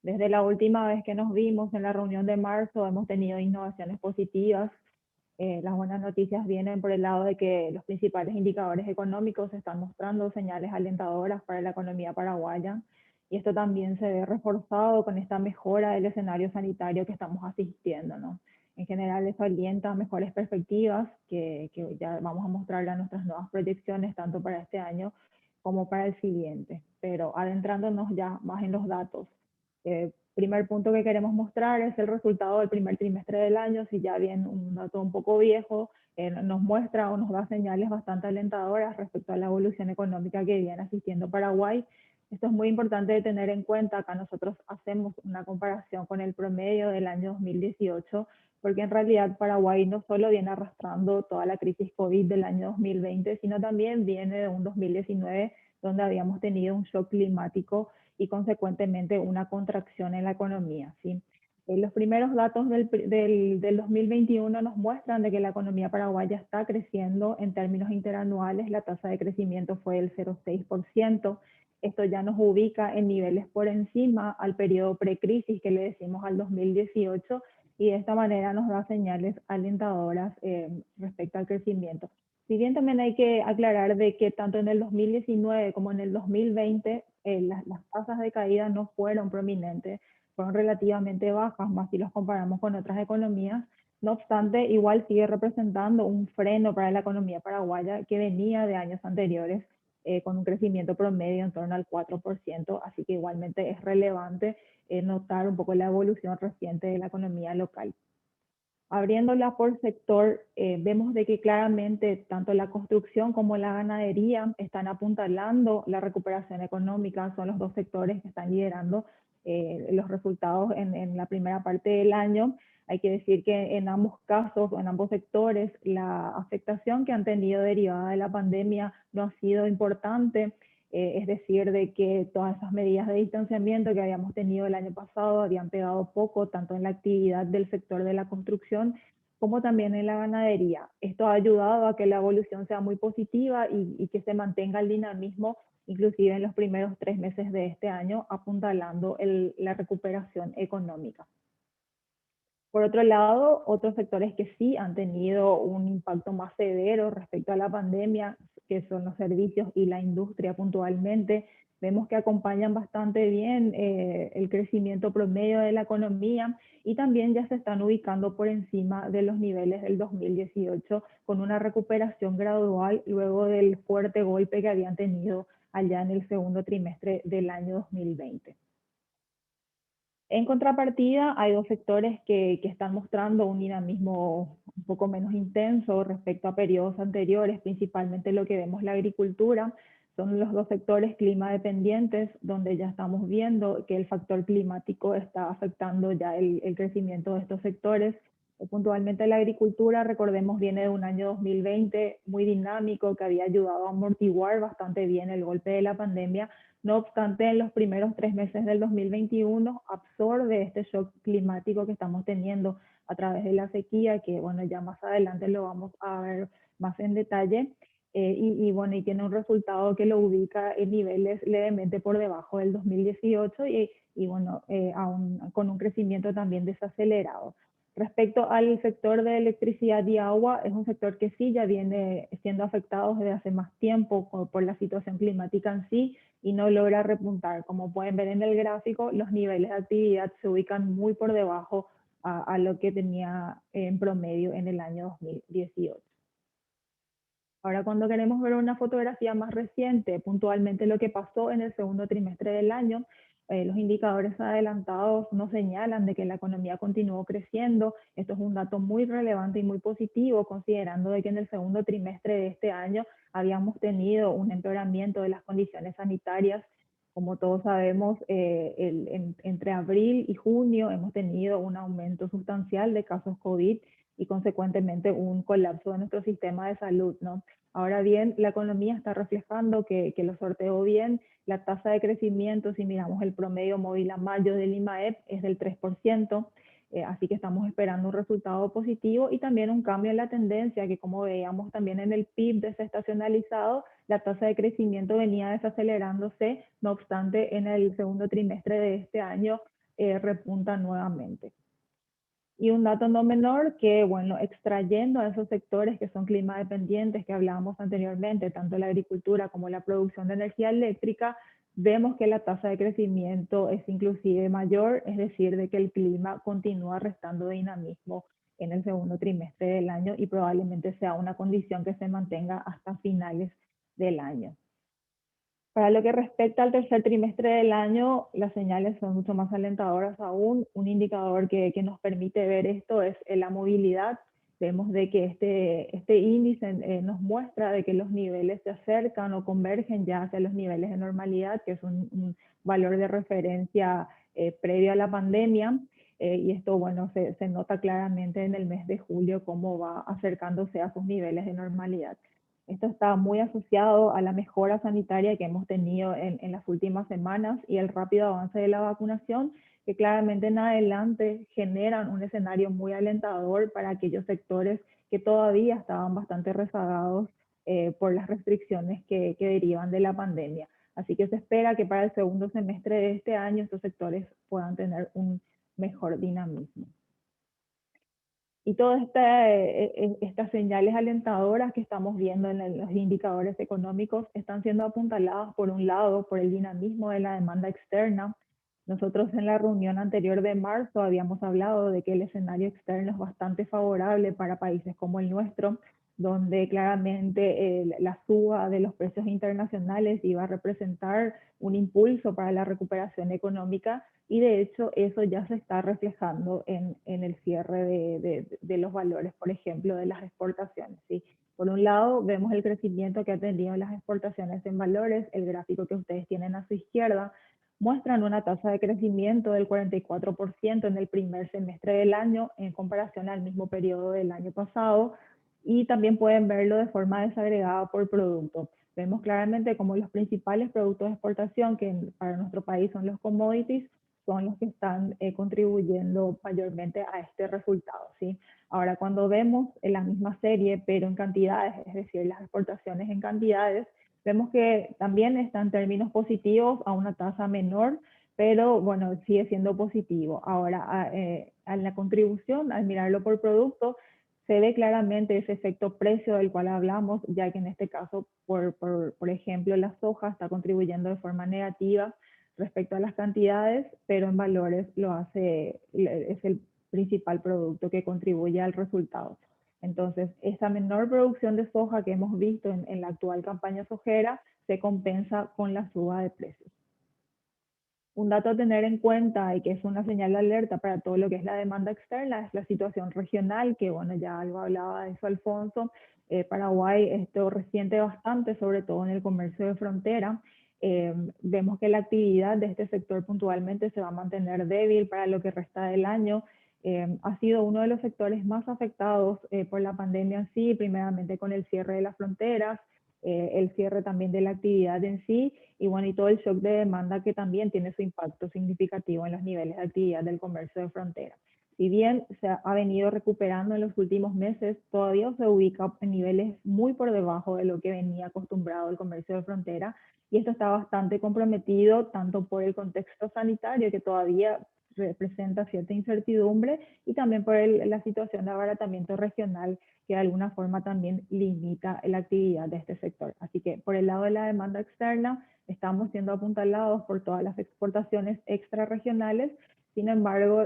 Desde la última vez que nos vimos en la reunión de marzo hemos tenido innovaciones positivas. Las buenas noticias vienen por el lado de que los principales indicadores económicos están mostrando señales alentadoras para la economía paraguaya, y esto también se ve reforzado con esta mejora del escenario sanitario que estamos asistiendo, ¿no? En general eso alienta a mejores perspectivas que ya vamos a mostrarle a nuestras nuevas proyecciones tanto para este año como para el siguiente. Pero adentrándonos ya más en los datos. Primer punto que queremos mostrar es el resultado del primer trimestre del año. Si ya bien un dato un poco viejo, nos muestra o nos da señales bastante alentadoras respecto a la evolución económica que viene asistiendo Paraguay. Esto es muy importante de tener en cuenta. Acá nosotros hacemos una comparación con el promedio del año 2018, porque en realidad Paraguay no solo viene arrastrando toda la crisis COVID del año 2020, sino también viene de un 2019 donde habíamos tenido un shock climático y consecuentemente una contracción en la economía, ¿sí? Los primeros datos del 2021 nos muestran de que la economía paraguaya está creciendo en términos interanuales. La tasa de crecimiento fue del 0,6%. Esto ya nos ubica en niveles por encima al periodo precrisis que le decimos al 2018, y de esta manera nos da señales alentadoras respecto al crecimiento. Si bien también hay que aclarar de que tanto en el 2019 como en el 2020 las tasas de caída no fueron prominentes, fueron relativamente bajas, más si los comparamos con otras economías. No obstante, igual sigue representando un freno para la economía paraguaya que venía de años anteriores con un crecimiento promedio en torno al 4%, así que igualmente es relevante notar un poco la evolución reciente de la economía local. Abriéndola por sector, vemos de que claramente tanto la construcción como la ganadería están apuntalando la recuperación económica. Son los dos sectores que están liderando los resultados en la primera parte del año. Hay que decir que en ambos casos, en ambos sectores, la afectación que han tenido derivada de la pandemia no ha sido importante, es decir, de que todas esas medidas de distanciamiento que habíamos tenido el año pasado habían pegado poco, tanto en la actividad del sector de la construcción como también en la ganadería. Esto ha ayudado a que la evolución sea muy positiva y que se mantenga el dinamismo, inclusive en los primeros 3 meses de este año, apuntalando la recuperación económica. Por otro lado, otros sectores que sí han tenido un impacto más severo respecto a la pandemia, que son los servicios y la industria puntualmente, vemos que acompañan bastante bien el crecimiento promedio de la economía y también ya se están ubicando por encima de los niveles del 2018 con una recuperación gradual luego del fuerte golpe que habían tenido allá en el segundo trimestre del año 2020. En contrapartida, hay dos sectores que están mostrando un dinamismo un poco menos intenso respecto a periodos anteriores, principalmente lo que vemos la agricultura. Son los dos sectores clima dependientes, donde ya estamos viendo que el factor climático está afectando ya el crecimiento de estos sectores. Puntualmente la agricultura, recordemos, viene de un año 2020 muy dinámico que había ayudado a amortiguar bastante bien el golpe de la pandemia. No obstante, en los primeros 3 meses del 2021 absorbe este shock climático que estamos teniendo a través de la sequía, que bueno, ya más adelante lo vamos a ver más en detalle, y tiene un resultado que lo ubica en niveles levemente por debajo del 2018 con un crecimiento también desacelerado. Respecto al sector de electricidad y agua, es un sector que sí ya viene siendo afectado desde hace más tiempo por la situación climática en sí y no logra repuntar. Como pueden ver en el gráfico, los niveles de actividad se ubican muy por debajo a lo que tenía en promedio en el año 2018. Ahora, cuando queremos ver una fotografía más reciente, puntualmente lo que pasó en el segundo trimestre del año, los indicadores adelantados nos señalan de que la economía continuó creciendo. Esto es un dato muy relevante y muy positivo, considerando de que en el segundo trimestre de este año habíamos tenido un empeoramiento de las condiciones sanitarias. Como todos sabemos, entre abril y junio hemos tenido un aumento sustancial de casos COVID y consecuentemente un colapso de nuestro sistema de salud, ¿no? Ahora bien, la economía está reflejando que lo sorteó bien. La tasa de crecimiento, si miramos el promedio móvil a mayo del IMAEP, es del 3%, así que estamos esperando un resultado positivo y también un cambio en la tendencia, que como veíamos también en el PIB desestacionalizado, la tasa de crecimiento venía desacelerándose, no obstante, en el segundo trimestre de este año repunta nuevamente. Y un dato no menor que, bueno, extrayendo a esos sectores que son clima dependientes que hablábamos anteriormente, tanto la agricultura como la producción de energía eléctrica, vemos que la tasa de crecimiento es inclusive mayor, es decir, de que el clima continúa restando dinamismo en el segundo trimestre del año y probablemente sea una condición que se mantenga hasta finales del año. Para lo que respecta al tercer trimestre del año, las señales son mucho más alentadoras aún. Un indicador que nos permite ver esto es la movilidad. Vemos de que este índice nos muestra de que los niveles se acercan o convergen ya hacia los niveles de normalidad, que es un valor de referencia previo a la pandemia. Y esto, bueno, se nota claramente en el mes de julio cómo va acercándose a sus niveles de normalidad. Esto está muy asociado a la mejora sanitaria que hemos tenido en las últimas semanas y el rápido avance de la vacunación, que claramente en adelante generan un escenario muy alentador para aquellos sectores que todavía estaban bastante rezagados por las restricciones que derivan de la pandemia. Así que se espera que para el segundo semestre de este año estos sectores puedan tener un mejor dinamismo. Y todas estas señales alentadoras que estamos viendo en los indicadores económicos están siendo apuntaladas, por un lado, por el dinamismo de la demanda externa. Nosotros en la reunión anterior de marzo habíamos hablado de que el escenario externo es bastante favorable para países como el nuestro, donde claramente la suba de los precios internacionales iba a representar un impulso para la recuperación económica, y de hecho eso ya se está reflejando en el cierre de los valores, por ejemplo, de las exportaciones, ¿sí? Por un lado, vemos el crecimiento que ha tenido las exportaciones en valores, el gráfico que ustedes tienen a su izquierda muestran una tasa de crecimiento del 44% en el primer semestre del año en comparación al mismo periodo del año pasado, y también pueden verlo de forma desagregada por producto. Vemos claramente como los principales productos de exportación, que para nuestro país son los commodities, son los que están contribuyendo mayormente a este resultado, ¿sí? Ahora, cuando vemos en la misma serie, pero en cantidades, es decir, las exportaciones en cantidades, vemos que también está en términos positivos a una tasa menor, pero bueno, sigue siendo positivo. Ahora, a la contribución, al mirarlo por producto, se ve claramente ese efecto precio del cual hablamos, ya que en este caso, por ejemplo, la soja está contribuyendo de forma negativa respecto a las cantidades, pero en valores es el principal producto que contribuye al resultado. Entonces, esa menor producción de soja que hemos visto en la actual campaña sojera se compensa con la suba de precios. Un dato a tener en cuenta y que es una señal de alerta para todo lo que es la demanda externa es la situación regional, que bueno, ya algo hablaba de eso Alfonso. Paraguay esto resiente bastante, sobre todo en el comercio de frontera. Vemos que la actividad de este sector puntualmente se va a mantener débil para lo que resta del año. Ha sido uno de los sectores más afectados por la pandemia en sí, primeramente con el cierre de las fronteras, el cierre también de la actividad en sí, y bueno, y todo el shock de demanda que también tiene su impacto significativo en los niveles de actividad del comercio de frontera. Si bien se ha venido recuperando en los últimos meses, todavía se ubica en niveles muy por debajo de lo que venía acostumbrado el comercio de frontera, y esto está bastante comprometido tanto por el contexto sanitario, que todavía representa cierta incertidumbre, y también por la situación de abaratamiento regional, que de alguna forma también limita la actividad de este sector. Así que por el lado de la demanda externa, estamos siendo apuntalados por todas las exportaciones extrarregionales. Sin embargo,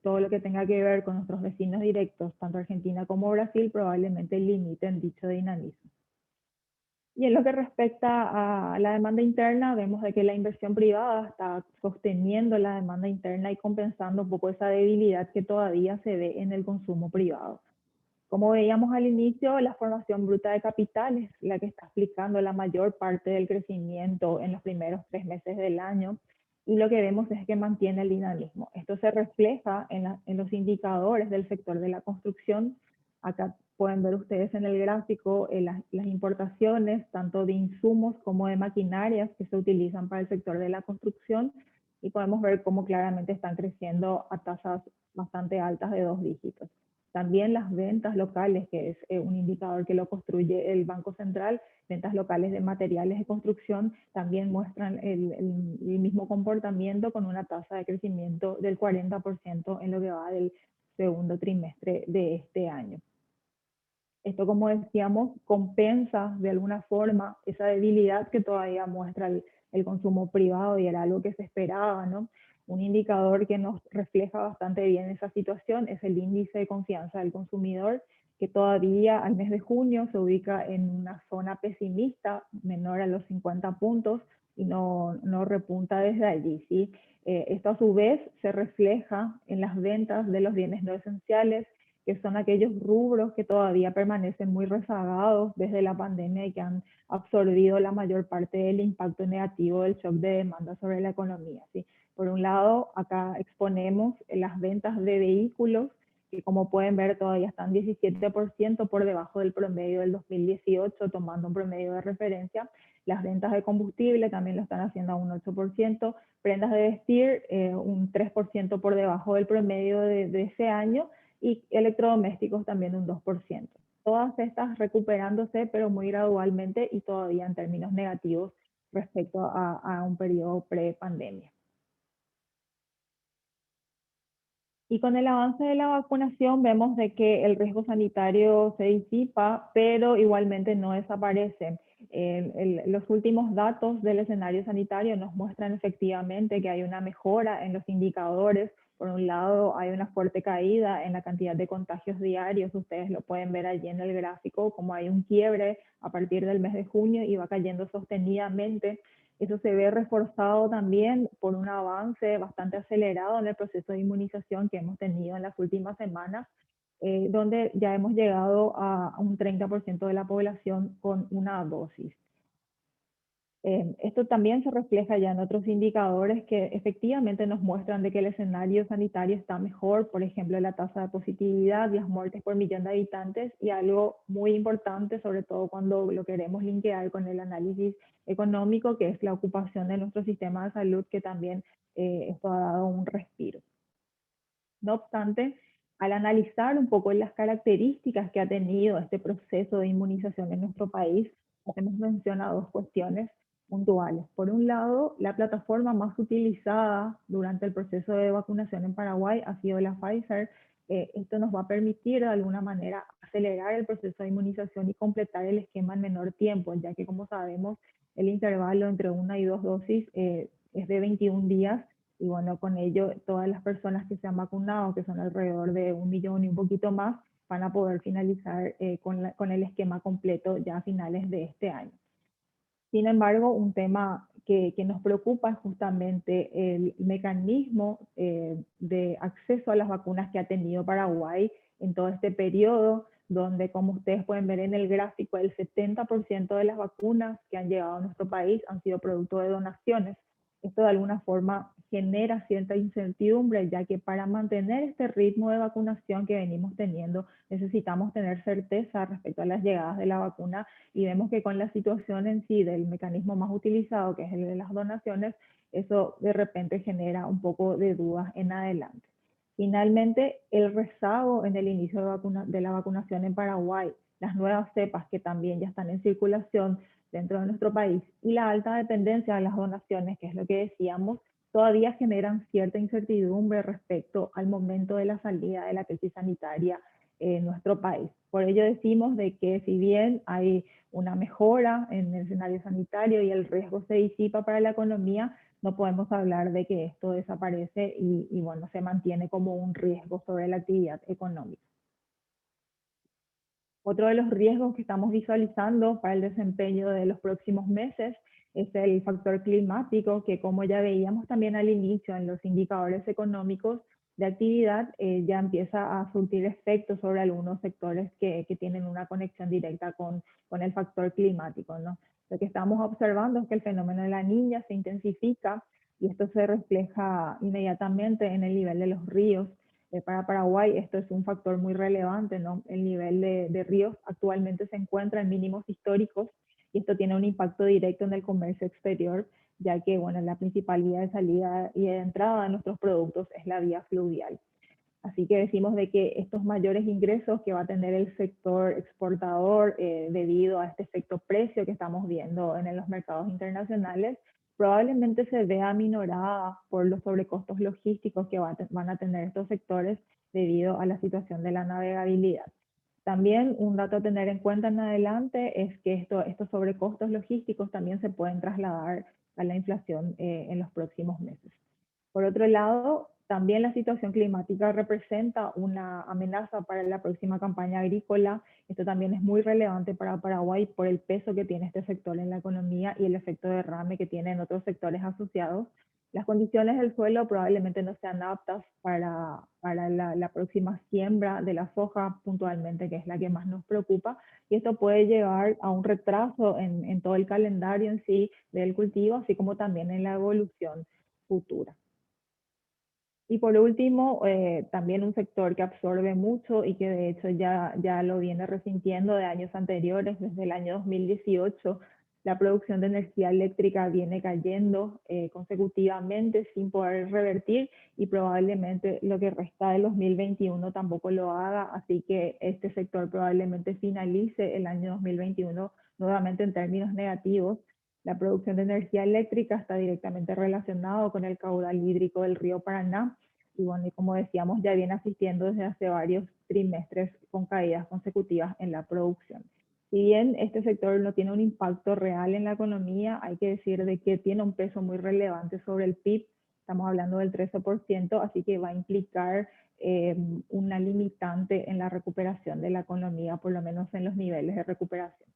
todo lo que tenga que ver con nuestros vecinos directos, tanto Argentina como Brasil, probablemente limiten dicho dinamismo. Y en lo que respecta a la demanda interna, vemos de que la inversión privada está sosteniendo la demanda interna y compensando un poco esa debilidad que todavía se ve en el consumo privado. Como veíamos al inicio, la formación bruta de capital es la que está explicando la mayor parte del crecimiento en los primeros 3 meses del año, y lo que vemos es que mantiene el dinamismo. Esto se refleja en los indicadores del sector de la construcción. Acá pueden ver ustedes en el gráfico las importaciones, tanto de insumos como de maquinarias que se utilizan para el sector de la construcción, y podemos ver cómo claramente están creciendo a tasas bastante altas de 2 dígitos. También las ventas locales, que es un indicador que lo construye el Banco Central, ventas locales de materiales de construcción, también muestran el mismo comportamiento, con una tasa de crecimiento del 40% en lo que va del segundo trimestre de este año. Esto, como decíamos, compensa de alguna forma esa debilidad que todavía muestra el consumo privado, y era algo que se esperaba, ¿no? Un indicador que nos refleja bastante bien esa situación es el índice de confianza del consumidor, que todavía al mes de junio se ubica en una zona pesimista, menor a los 50 puntos, y no repunta desde allí, ¿sí? Esto a su vez se refleja en las ventas de los bienes no esenciales, que son aquellos rubros que todavía permanecen muy rezagados desde la pandemia y que han absorbido la mayor parte del impacto negativo del shock de demanda sobre la economía, ¿sí? Por un lado, acá exponemos las ventas de vehículos, que como pueden ver todavía están 17% por debajo del promedio del 2018, tomando un promedio de referencia. Las ventas de combustible también lo están haciendo a un 8%, prendas de vestir un 3% por debajo del promedio de ese año, y electrodomésticos también un 2%. Todas estas recuperándose, pero muy gradualmente y todavía en términos negativos respecto a un periodo pre-pandemia. Y con el avance de la vacunación vemos de que el riesgo sanitario se disipa, pero igualmente no desaparece. Los últimos datos del escenario sanitario nos muestran efectivamente que hay una mejora en los indicadores. Por un lado, hay una fuerte caída en la cantidad de contagios diarios. Ustedes lo pueden ver allí en el gráfico, como hay un quiebre a partir del mes de junio y va cayendo sostenidamente. Eso se ve reforzado también por un avance bastante acelerado en el proceso de inmunización que hemos tenido en las últimas semanas, donde ya hemos llegado a un 30% de la población con una dosis. Esto también se refleja ya en otros indicadores que efectivamente nos muestran de que el escenario sanitario está mejor, por ejemplo, la tasa de positividad, las muertes por millón de habitantes, y algo muy importante, sobre todo cuando lo queremos linkear con el análisis económico, que es la ocupación de nuestro sistema de salud, que también esto ha dado un respiro. No obstante, al analizar un poco las características que ha tenido este proceso de inmunización en nuestro país, hacemos mención a dos cuestiones puntuales. Por un lado, la plataforma más utilizada durante el proceso de vacunación en Paraguay ha sido la Pfizer. Esto nos va a permitir de alguna manera acelerar el proceso de inmunización y completar el esquema en menor tiempo, ya que como sabemos el intervalo entre una y dos dosis es de 21 días, y bueno, con ello todas las personas que se han vacunado, que son alrededor de 1 millón y un poquito más, van a poder finalizar con el esquema completo ya a finales de este año. Sin embargo, un tema que nos preocupa es justamente el mecanismo de acceso a las vacunas que ha tenido Paraguay en todo este periodo, donde, como ustedes pueden ver en el gráfico, el 70% de las vacunas que han llegado a nuestro país han sido producto de donaciones. Esto de alguna forma genera cierta incertidumbre, ya que para mantener este ritmo de vacunación que venimos teniendo, necesitamos tener certeza respecto a las llegadas de la vacuna, y vemos que con la situación en sí del mecanismo más utilizado, que es el de las donaciones, eso de repente genera un poco de dudas en adelante. Finalmente, el rezago en el inicio de la vacunación en Paraguay, las nuevas cepas que también ya están en circulación dentro de nuestro país, y la alta dependencia de las donaciones, que es lo que decíamos, todavía generan cierta incertidumbre respecto al momento de la salida de la crisis sanitaria en nuestro país. Por ello decimos de que si bien hay una mejora en el escenario sanitario y el riesgo se disipa para la economía, no podemos hablar de que esto desaparece y bueno, se mantiene como un riesgo sobre la actividad económica. Otro de los riesgos que estamos visualizando para el desempeño de los próximos meses es el factor climático, que como ya veíamos también al inicio en los indicadores económicos de actividad, ya empieza a surtir efectos sobre algunos sectores que tienen una conexión directa con el factor climático, ¿no? Lo que estamos observando es que el fenómeno de la Niña se intensifica, y esto se refleja inmediatamente en el nivel de los ríos. Para Paraguay esto es un factor muy relevante, ¿no? El nivel de ríos actualmente se encuentra en mínimos históricos, y esto tiene un impacto directo en el comercio exterior, ya que bueno, la principal vía de salida y de entrada de nuestros productos es la vía fluvial. Así que decimos de que estos mayores ingresos que va a tener el sector exportador debido a este efecto precio que estamos viendo en los mercados internacionales, probablemente se vea aminorada por los sobrecostos logísticos que van a tener estos sectores debido a la situación de la navegabilidad. También un dato a tener en cuenta en adelante es que estos sobrecostos logísticos también se pueden trasladar a la inflación en los próximos meses. Por otro lado, también la situación climática representa una amenaza para la próxima campaña agrícola. Esto también es muy relevante para Paraguay por el peso que tiene este sector en la economía y el efecto derrame que tiene en otros sectores asociados. Las condiciones del suelo probablemente no sean aptas para la próxima siembra de la soja puntualmente, que es la que más nos preocupa, y esto puede llevar a un retraso en todo el calendario en sí del cultivo, así como también en la evolución futura. Y por último, también un sector que absorbe mucho y que de hecho ya lo viene resintiendo de años anteriores. Desde el año 2018, la producción de energía eléctrica viene cayendo consecutivamente sin poder revertir, y probablemente lo que resta del 2021 tampoco lo haga, así que este sector probablemente finalice el año 2021 nuevamente en términos negativos. La producción de energía eléctrica está directamente relacionado con el caudal hídrico del río Paraná, y bueno, y como decíamos, ya viene asistiendo desde hace varios trimestres con caídas consecutivas en la producción. Si bien este sector no tiene un impacto real en la economía, hay que decir de que tiene un peso muy relevante sobre el PIB, estamos hablando del 13%, así que va a implicar una limitante en la recuperación de la economía, por lo menos en los niveles de recuperación.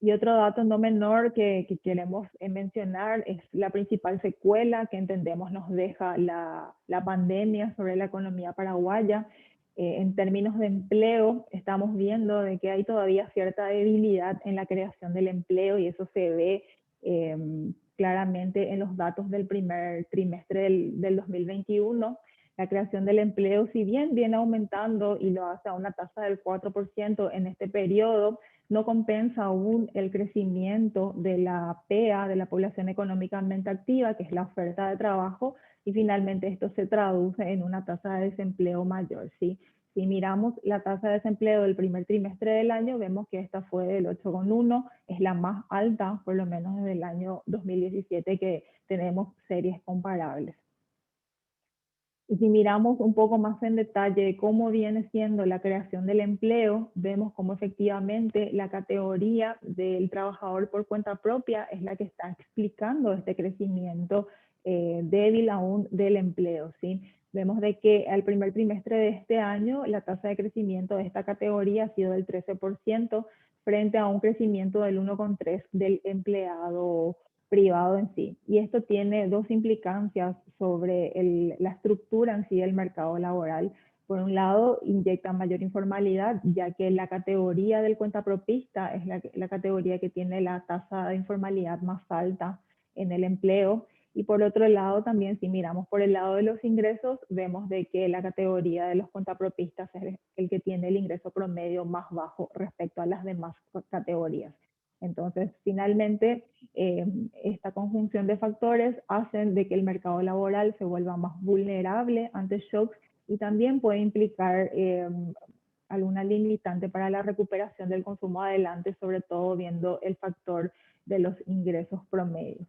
Y otro dato no menor que queremos mencionar es la principal secuela que entendemos nos deja la pandemia sobre la economía paraguaya. En términos de empleo, estamos viendo de que hay todavía cierta debilidad en la creación del empleo y eso se ve claramente en los datos del primer trimestre del 2021. La creación del empleo, si bien viene aumentando y lo hace a una tasa del 4% en este periodo, no compensa aún el crecimiento de la PEA, de la población económicamente activa, que es la oferta de trabajo, y finalmente esto se traduce en una tasa de desempleo mayor, ¿sí? Si miramos la tasa de desempleo del primer trimestre del año, vemos que esta fue del 8,1, es la más alta, por lo menos desde el año 2017 que tenemos series comparables. Y si miramos un poco más en detalle cómo viene siendo la creación del empleo, vemos cómo efectivamente la categoría del trabajador por cuenta propia es la que está explicando este crecimiento débil aún del empleo, ¿sí? Vemos de que al primer trimestre de este año la tasa de crecimiento de esta categoría ha sido del 13% frente a un crecimiento del 1,3% del empleado privado en sí. Y esto tiene dos implicancias sobre la estructura en sí del mercado laboral. Por un lado, inyecta mayor informalidad, ya que la categoría del cuentapropista es la categoría que tiene la tasa de informalidad más alta en el empleo. Y por otro lado, también si miramos por el lado de los ingresos, vemos de que la categoría de los cuentapropistas es el que tiene el ingreso promedio más bajo respecto a las demás categorías. Entonces, finalmente, esta conjunción de factores hacen de que el mercado laboral se vuelva más vulnerable ante shocks y también puede implicar alguna limitante para la recuperación del consumo adelante, sobre todo viendo el factor de los ingresos promedios.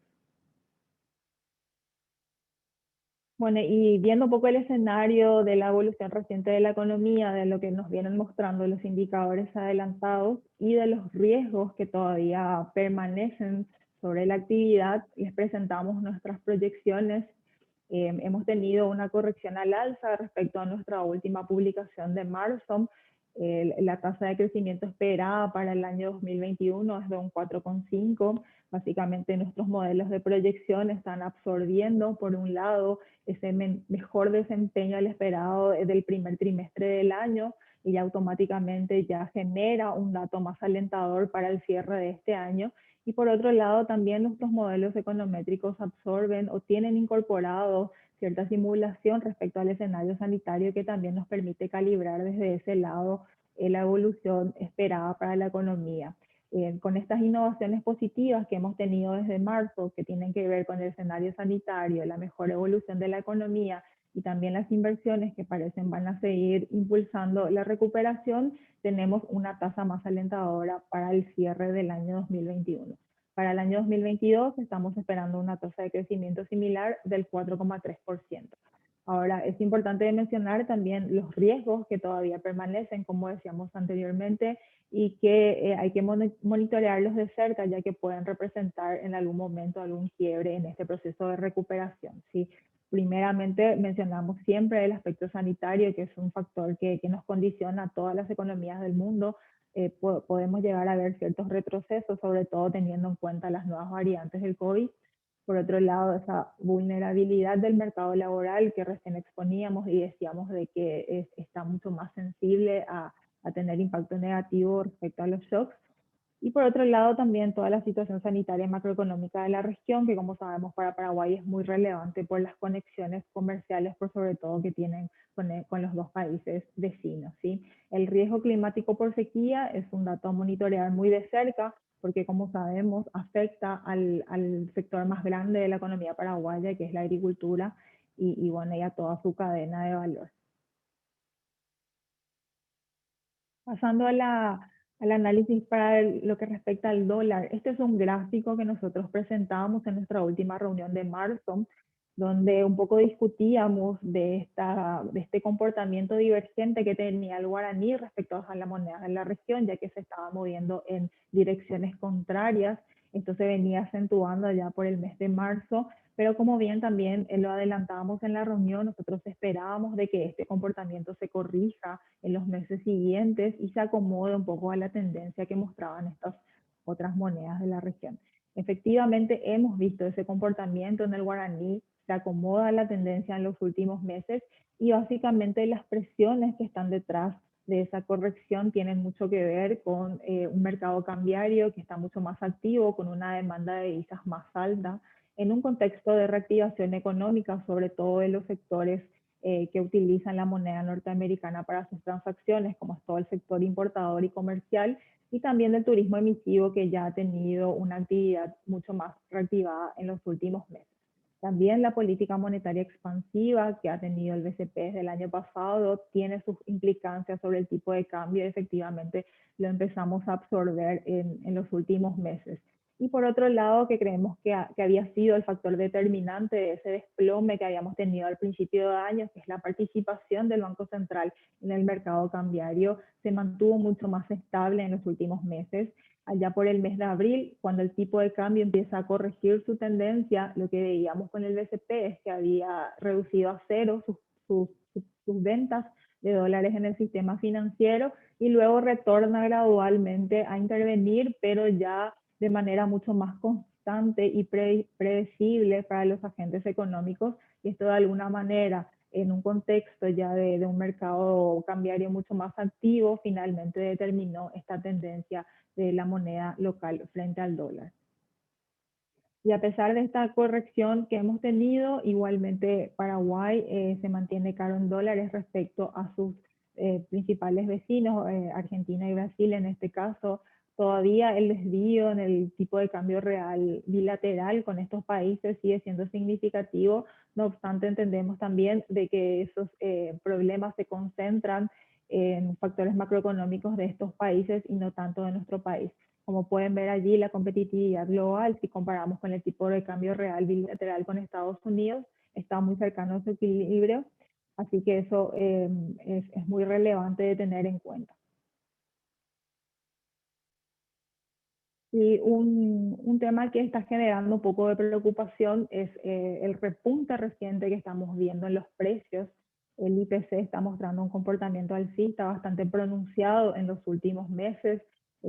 Bueno, y viendo un poco el escenario de la evolución reciente de la economía, de lo que nos vienen mostrando los indicadores adelantados y de los riesgos que todavía permanecen sobre la actividad, les presentamos nuestras proyecciones. Hemos tenido una corrección al alza respecto a nuestra última publicación de marzo. La tasa de crecimiento esperada para el año 2021 es de un 4,5. Básicamente nuestros modelos de proyección están absorbiendo, por un lado, ese mejor desempeño al esperado del primer trimestre del año y automáticamente ya genera un dato más alentador para el cierre de este año. Y por otro lado, también nuestros modelos econométricos absorben o tienen incorporado cierta simulación respecto al escenario sanitario que también nos permite calibrar desde ese lado la evolución esperada para la economía. Con estas innovaciones positivas que hemos tenido desde marzo, que tienen que ver con el escenario sanitario, la mejor evolución de la economía y también las inversiones que parecen van a seguir impulsando la recuperación, tenemos una tasa más alentadora para el cierre del año 2021. Para el año 2022 estamos esperando una tasa de crecimiento similar del 4,3%. Ahora, es importante mencionar también los riesgos que todavía permanecen, como decíamos anteriormente, y que hay que monitorearlos de cerca, ya que pueden representar en algún momento algún quiebre en este proceso de recuperación, ¿sí? Primeramente, mencionamos siempre el aspecto sanitario, que es un factor que nos condiciona a todas las economías del mundo. Podemos llegar a ver ciertos retrocesos, sobre todo teniendo en cuenta las nuevas variantes del COVID. Por otro lado, esa vulnerabilidad del mercado laboral que recién exponíamos y decíamos de que está mucho más sensible a tener impacto negativo respecto a los shocks. Y por otro lado, también toda la situación sanitaria y macroeconómica de la región, que como sabemos para Paraguay es muy relevante por las conexiones comerciales, por sobre todo que tienen con los dos países vecinos, ¿sí? El riesgo climático por sequía es un dato a monitorear muy de cerca, porque como sabemos afecta al sector más grande de la economía paraguaya, que es la agricultura, y bueno, y a toda su cadena de valor. Pasando al análisis para lo que respecta al dólar, este es un gráfico que nosotros presentábamos en nuestra última reunión de marzo, donde un poco discutíamos de este comportamiento divergente que tenía el guaraní respecto a las monedas de la región, ya que se estaba moviendo en direcciones contrarias. Esto se venía acentuando ya por el mes de marzo, pero como bien también lo adelantábamos en la reunión, nosotros esperábamos de que este comportamiento se corrija en los meses siguientes y se acomode un poco a la tendencia que mostraban estas otras monedas de la región. Efectivamente, hemos visto ese comportamiento en el guaraní se acomoda a la tendencia en los últimos meses y básicamente las presiones que están detrás de esa corrección tienen mucho que ver con un mercado cambiario que está mucho más activo, con una demanda de divisas más alta, en un contexto de reactivación económica, sobre todo de los sectores que utilizan la moneda norteamericana para sus transacciones, como es todo el sector importador y comercial, y también del turismo emisivo, que ya ha tenido una actividad mucho más reactivada en los últimos meses. También la política monetaria expansiva que ha tenido el BCP desde el año pasado tiene sus implicancias sobre el tipo de cambio y efectivamente lo empezamos a absorber en los últimos meses. Y por otro lado, que creemos que había sido el factor determinante de ese desplome que habíamos tenido al principio de año, que es la participación del Banco Central en el mercado cambiario, se mantuvo mucho más estable en los últimos meses. Allá por el mes de abril, cuando el tipo de cambio empieza a corregir su tendencia, lo que veíamos con el BCP es que había reducido a cero sus ventas de dólares en el sistema financiero y luego retorna gradualmente a intervenir, pero ya de manera mucho más constante y predecible para los agentes económicos, y esto de alguna manera en un contexto ya de un mercado cambiario mucho más activo, finalmente determinó esta tendencia de la moneda local frente al dólar. Y a pesar de esta corrección que hemos tenido, igualmente Paraguay se mantiene caro en dólares respecto a sus principales vecinos, Argentina y Brasil en este caso. Todavía el desvío en el tipo de cambio real bilateral con estos países sigue siendo significativo. No obstante, entendemos también de que esos problemas se concentran en factores macroeconómicos de estos países y no tanto de nuestro país. Como pueden ver allí, la competitividad global, si comparamos con el tipo de cambio real bilateral con Estados Unidos, está muy cercano a su equilibrio, así que eso es muy relevante de tener en cuenta. Y un tema que está generando un poco de preocupación es el repunte reciente que estamos viendo en los precios. El IPC está mostrando un comportamiento alcista bastante pronunciado en los últimos meses.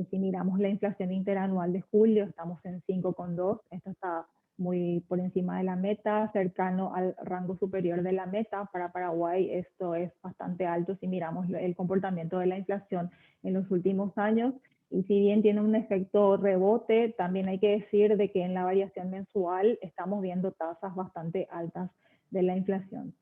Si miramos la inflación interanual de julio, estamos en 5,2. Esto está muy por encima de la meta, cercano al rango superior de la meta. Para Paraguay esto es bastante alto si miramos el comportamiento de la inflación en los últimos años. Y si bien tiene un efecto rebote, también hay que decir de que en la variación mensual estamos viendo tasas bastante altas de la inflación.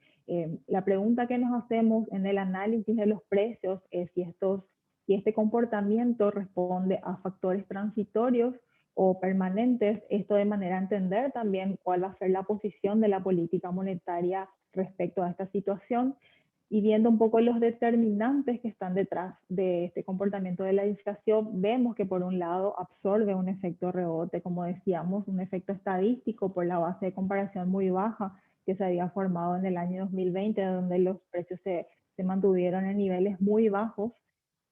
La pregunta que nos hacemos en el análisis de los precios es si este comportamiento responde a factores transitorios o permanentes, esto de manera a entender también cuál va a ser la posición de la política monetaria respecto a esta situación, y viendo un poco los determinantes que están detrás de este comportamiento de la inflación, vemos que por un lado absorbe un efecto rebote, como decíamos, un efecto estadístico por la base de comparación muy baja que se había formado en el año 2020, donde los precios se mantuvieron en niveles muy bajos.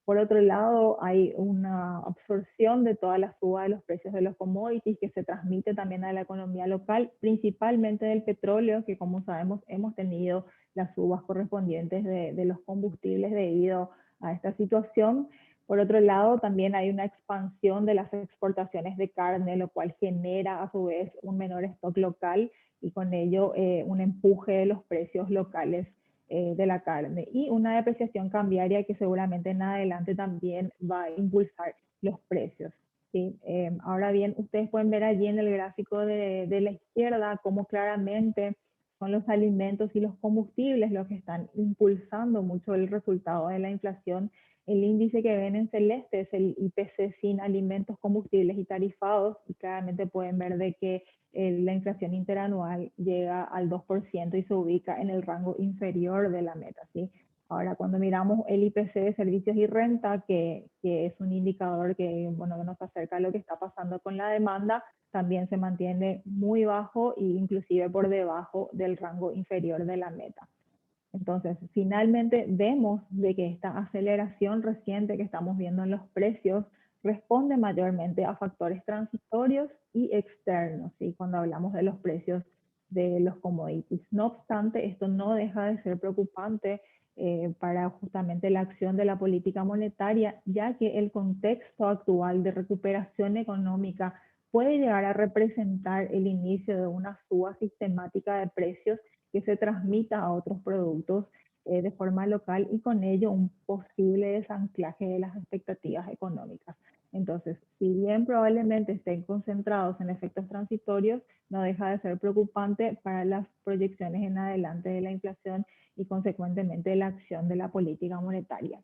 Por otro lado, hay una absorción de toda la suba de los precios de los commodities que se transmite también a la economía local, principalmente del petróleo, que como sabemos hemos tenido las subas correspondientes de los combustibles debido a esta situación. Por otro lado, también hay una expansión de las exportaciones de carne, lo cual genera a su vez un menor stock local y con ello un empuje de los precios locales de la carne, y una depreciación cambiaria que seguramente en adelante también va a impulsar los precios. ¿Sí? Ahora bien, ustedes pueden ver allí en el gráfico de la izquierda cómo claramente son los alimentos y los combustibles los que están impulsando mucho el resultado de la inflación. El índice que ven en celeste es el IPC sin alimentos, combustibles y tarifados, y claramente pueden ver de que la inflación interanual llega al 2% y se ubica en el rango inferior de la meta, ¿sí? Ahora, cuando miramos el IPC de servicios y renta, que es un indicador que, bueno, nos acerca a lo que está pasando con la demanda, también se mantiene muy bajo e inclusive por debajo del rango inferior de la meta. Entonces, finalmente vemos de que esta aceleración reciente que estamos viendo en los precios responde mayormente a factores transitorios y externos, ¿sí? Cuando hablamos de los precios de los commodities. No obstante, esto no deja de ser preocupante para justamente la acción de la política monetaria, ya que el contexto actual de recuperación económica puede llegar a representar el inicio de una suba sistemática de precios que se transmita a otros productos de forma local y con ello un posible desanclaje de las expectativas económicas. Entonces, si bien probablemente estén concentrados en efectos transitorios, no deja de ser preocupante para las proyecciones en adelante de la inflación y consecuentemente la acción de la política monetaria.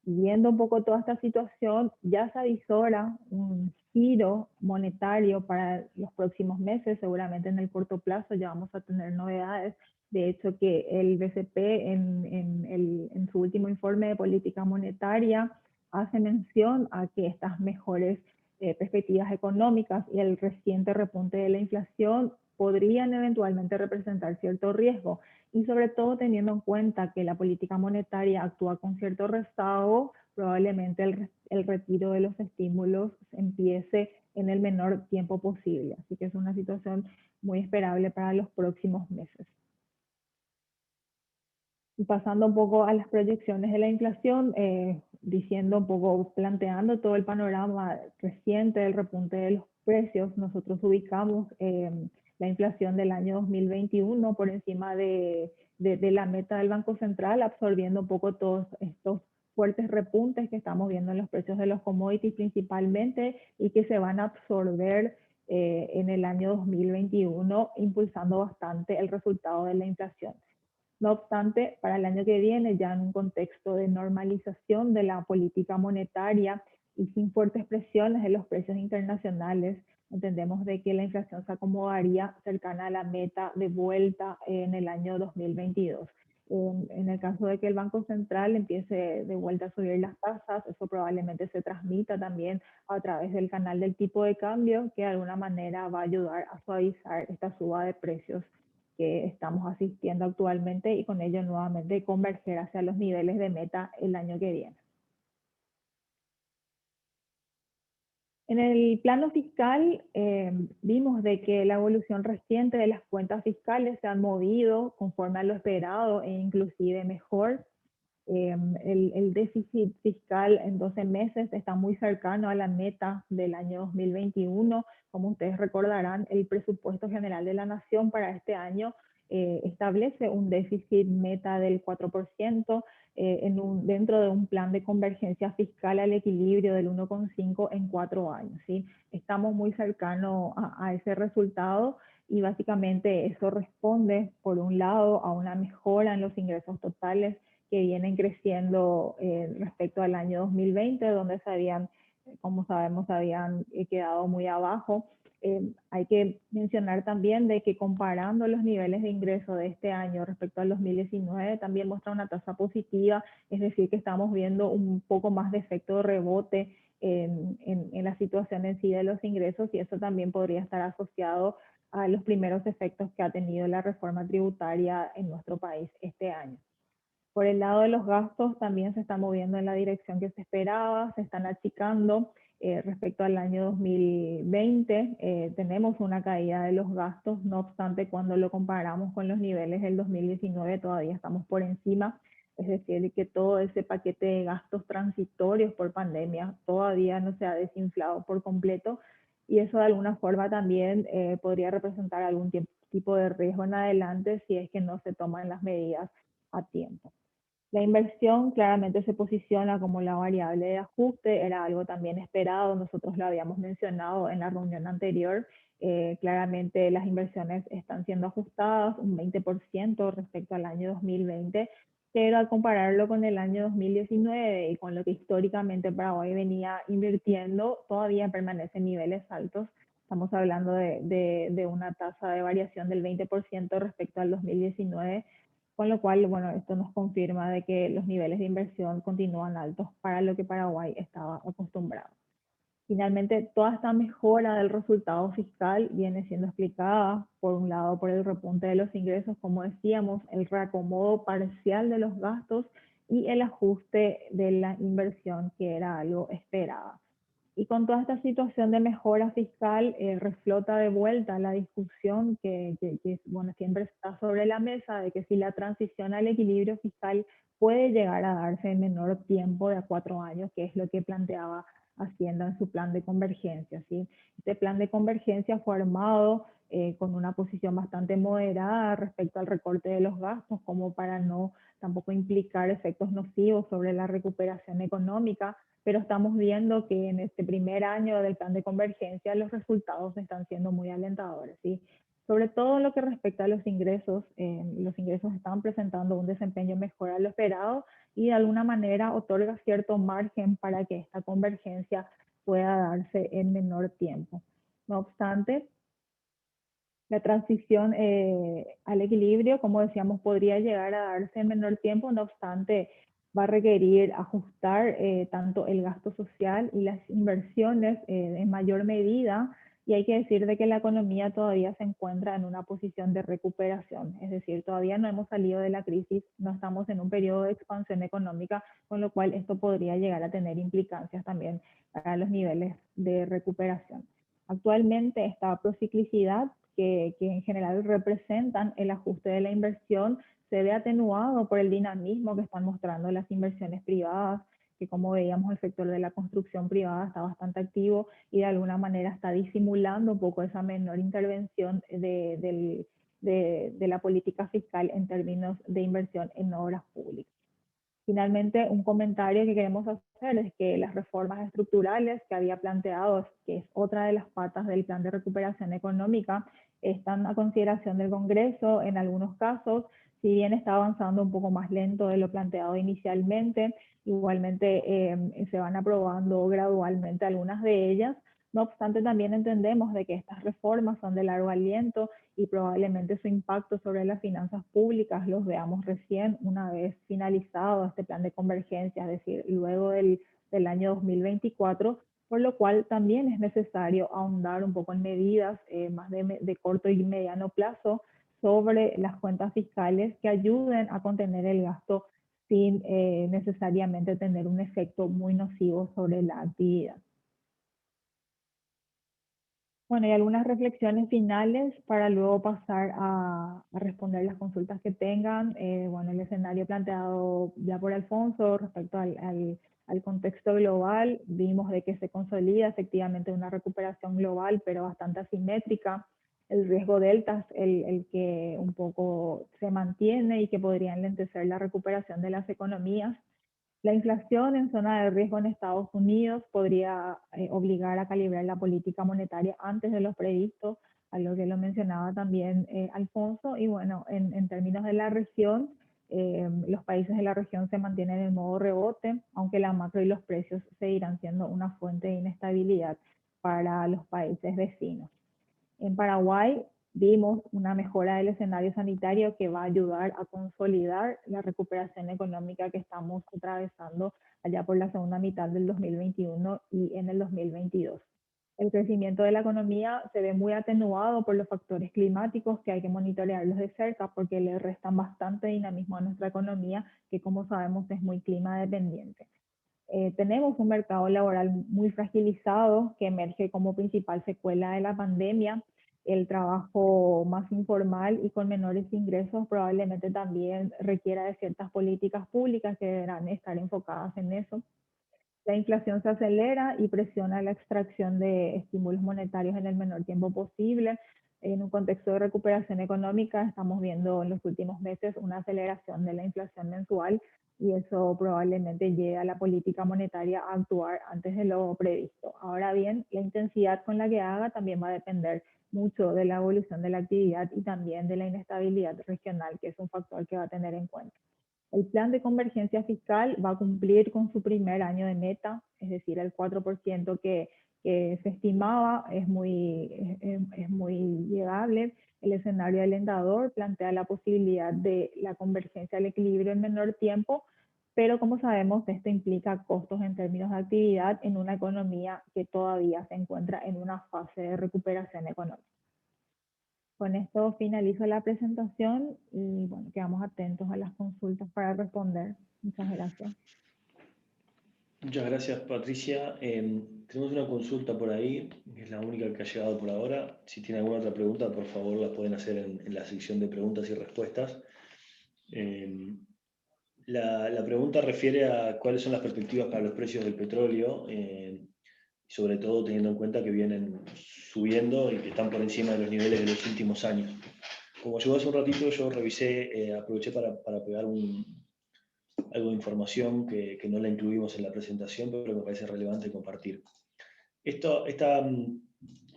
Viendo un poco toda esta situación, ya se avisora un giro monetario para los próximos meses, seguramente en el corto plazo ya vamos a tener novedades. De hecho, que el BCP en su último informe de política monetaria hace mención a que estas mejores perspectivas económicas y el reciente repunte de la inflación podrían eventualmente representar cierto riesgo y sobre todo teniendo en cuenta que la política monetaria actúa con cierto rezago, probablemente el retiro de los estímulos empiece en el menor tiempo posible. Así que es una situación muy esperable para los próximos meses. Y pasando un poco a las proyecciones de la inflación, diciendo un poco, planteando todo el panorama reciente del repunte de los precios, nosotros ubicamos la inflación del año 2021 por encima de la meta del Banco Central, absorbiendo un poco todos estos fuertes repuntes que estamos viendo en los precios de los commodities principalmente y que se van a absorber en el año 2021, impulsando bastante el resultado de la inflación. No obstante, para el año que viene, ya en un contexto de normalización de la política monetaria y sin fuertes presiones de los precios internacionales, entendemos de que la inflación se acomodaría cercana a la meta de vuelta en el año 2022. En el caso de que el Banco Central empiece de vuelta a subir las tasas, eso probablemente se transmita también a través del canal del tipo de cambio, que de alguna manera va a ayudar a suavizar esta suba de precios que estamos asistiendo actualmente y con ello nuevamente converger hacia los niveles de meta el año que viene. En el plano fiscal, vimos de que la evolución reciente de las cuentas fiscales se han movido conforme a lo esperado e inclusive mejor. El déficit fiscal en 12 meses está muy cercano a la meta del año 2021. Como ustedes recordarán, el presupuesto general de la Nación para este año establece un déficit meta del 4% dentro de un plan de convergencia fiscal al equilibrio del 1,5 en 4 años. ¿sí? Estamos muy cercanos a ese resultado y básicamente eso responde, por un lado, a una mejora en los ingresos totales que vienen creciendo respecto al año 2020, donde se habían, como sabemos, habían quedado muy abajo. Hay que mencionar también de que comparando los niveles de ingreso de este año respecto al 2019, también muestra una tasa positiva, es decir, que estamos viendo un poco más de efecto de rebote en la situación en sí de los ingresos y eso también podría estar asociado a los primeros efectos que ha tenido la reforma tributaria en nuestro país este año. Por el lado de los gastos también se está moviendo en la dirección que se esperaba, se están achicando respecto al año 2020. Tenemos una caída de los gastos, no obstante cuando lo comparamos con los niveles del 2019 todavía estamos por encima, es decir, que todo ese paquete de gastos transitorios por pandemia todavía no se ha desinflado por completo y eso de alguna forma también podría representar algún tipo de riesgo en adelante si es que no se toman las medidas a tiempo. La inversión claramente se posiciona como la variable de ajuste, era algo también esperado, nosotros lo habíamos mencionado en la reunión anterior, claramente las inversiones están siendo ajustadas un 20% respecto al año 2020, pero al compararlo con el año 2019 y con lo que históricamente Paraguay venía invirtiendo, todavía permanecen niveles altos. Estamos hablando de una tasa de variación del 20% respecto al 2019, con lo cual, bueno, esto nos confirma de que los niveles de inversión continúan altos para lo que Paraguay estaba acostumbrado. Finalmente, toda esta mejora del resultado fiscal viene siendo explicada, por un lado, por el repunte de los ingresos, como decíamos, el reacomodo parcial de los gastos y el ajuste de la inversión, que era algo esperado. Y con toda esta situación de mejora fiscal, reflota de vuelta la discusión que bueno, siempre está sobre la mesa de que si la transición al equilibrio fiscal puede llegar a darse en menor tiempo de a 4 años, que es lo que planteaba haciendo en su plan de convergencia, ¿sí? Este plan de convergencia fue armado con una posición bastante moderada respecto al recorte de los gastos, como para no tampoco implicar efectos nocivos sobre la recuperación económica, pero estamos viendo que en este primer año del plan de convergencia los resultados están siendo muy alentadores, ¿sí? Sobre todo en lo que respecta a los ingresos están presentando un desempeño mejor a lo esperado y de alguna manera otorga cierto margen para que esta convergencia pueda darse en menor tiempo. No obstante, la transición al equilibrio, como decíamos, podría llegar a darse en menor tiempo, no obstante, va a requerir ajustar tanto el gasto social y las inversiones en mayor medida, y hay que decir de que la economía todavía se encuentra en una posición de recuperación, es decir, todavía no hemos salido de la crisis, no estamos en un periodo de expansión económica, con lo cual esto podría llegar a tener implicancias también para los niveles de recuperación. Actualmente esta prociclicidad que en general representan el ajuste de la inversión se ve atenuado por el dinamismo que están mostrando las inversiones privadas, que como veíamos el sector de la construcción privada está bastante activo y de alguna manera está disimulando un poco esa menor intervención de la política fiscal en términos de inversión en obras públicas. Finalmente, un comentario que queremos hacer es que las reformas estructurales que había planteado, que es otra de las patas del plan de recuperación económica, están a consideración del Congreso en algunos casos, si bien está avanzando un poco más lento de lo planteado inicialmente, igualmente se van aprobando gradualmente algunas de ellas. No obstante, también entendemos de que estas reformas son de largo aliento y probablemente su impacto sobre las finanzas públicas los veamos recién una vez finalizado este plan de convergencia, es decir, luego del año 2024, por lo cual también es necesario ahondar un poco en medidas más de corto y mediano plazo sobre las cuentas fiscales que ayuden a contener el gasto sin necesariamente tener un efecto muy nocivo sobre la actividad. Bueno, y algunas reflexiones finales para luego pasar a responder las consultas que tengan. Bueno, el escenario planteado ya por Alfonso respecto al contexto global, vimos de que se consolida efectivamente una recuperación global, pero bastante asimétrica. El riesgo delta es el que un poco se mantiene y que podría enlentecer la recuperación de las economías. La inflación en zona de riesgo en Estados Unidos podría obligar a calibrar la política monetaria antes de lo previsto, a lo que lo mencionaba también Alfonso. Y bueno, en términos de la región, los países de la región se mantienen en modo rebote, aunque la macro y los precios seguirán siendo una fuente de inestabilidad para los países vecinos. En Paraguay vimos una mejora del escenario sanitario que va a ayudar a consolidar la recuperación económica que estamos atravesando allá por la segunda mitad del 2021 y en el 2022. El crecimiento de la economía se ve muy atenuado por los factores climáticos que hay que monitorearlos de cerca porque le restan bastante dinamismo a nuestra economía que, como sabemos, es muy clima dependiente. Tenemos un mercado laboral muy fragilizado que emerge como principal secuela de la pandemia. El trabajo más informal y con menores ingresos probablemente también requiera de ciertas políticas públicas que deberán estar enfocadas en eso. La inflación se acelera y presiona la extracción de estímulos monetarios en el menor tiempo posible. En un contexto de recuperación económica estamos viendo en los últimos meses una aceleración de la inflación mensual y eso probablemente lleve a la política monetaria a actuar antes de lo previsto. Ahora bien, la intensidad con la que haga también va a depender mucho de la evolución de la actividad y también de la inestabilidad regional, que es un factor que va a tener en cuenta. El plan de convergencia fiscal va a cumplir con su primer año de meta, es decir, el 4% que se estimaba es muy llegable. El escenario alentador plantea la posibilidad de la convergencia al equilibrio en menor tiempo, pero como sabemos, esto implica costos en términos de actividad en una economía que todavía se encuentra en una fase de recuperación económica. Con esto finalizo la presentación y bueno, quedamos atentos a las consultas para responder. Muchas gracias. Muchas gracias, Patricia. Tenemos una consulta por ahí, que es la única que ha llegado por ahora. Si tienen alguna otra pregunta, por favor, la pueden hacer en la sección de preguntas y respuestas. La pregunta refiere a cuáles son las perspectivas para los precios del petróleo. sobre todo teniendo en cuenta que vienen subiendo y que están por encima de los niveles de los últimos años. Como llegó hace un ratito, yo revisé, aproveché para pegar algo de información que no la incluimos en la presentación, pero que me parece relevante compartir.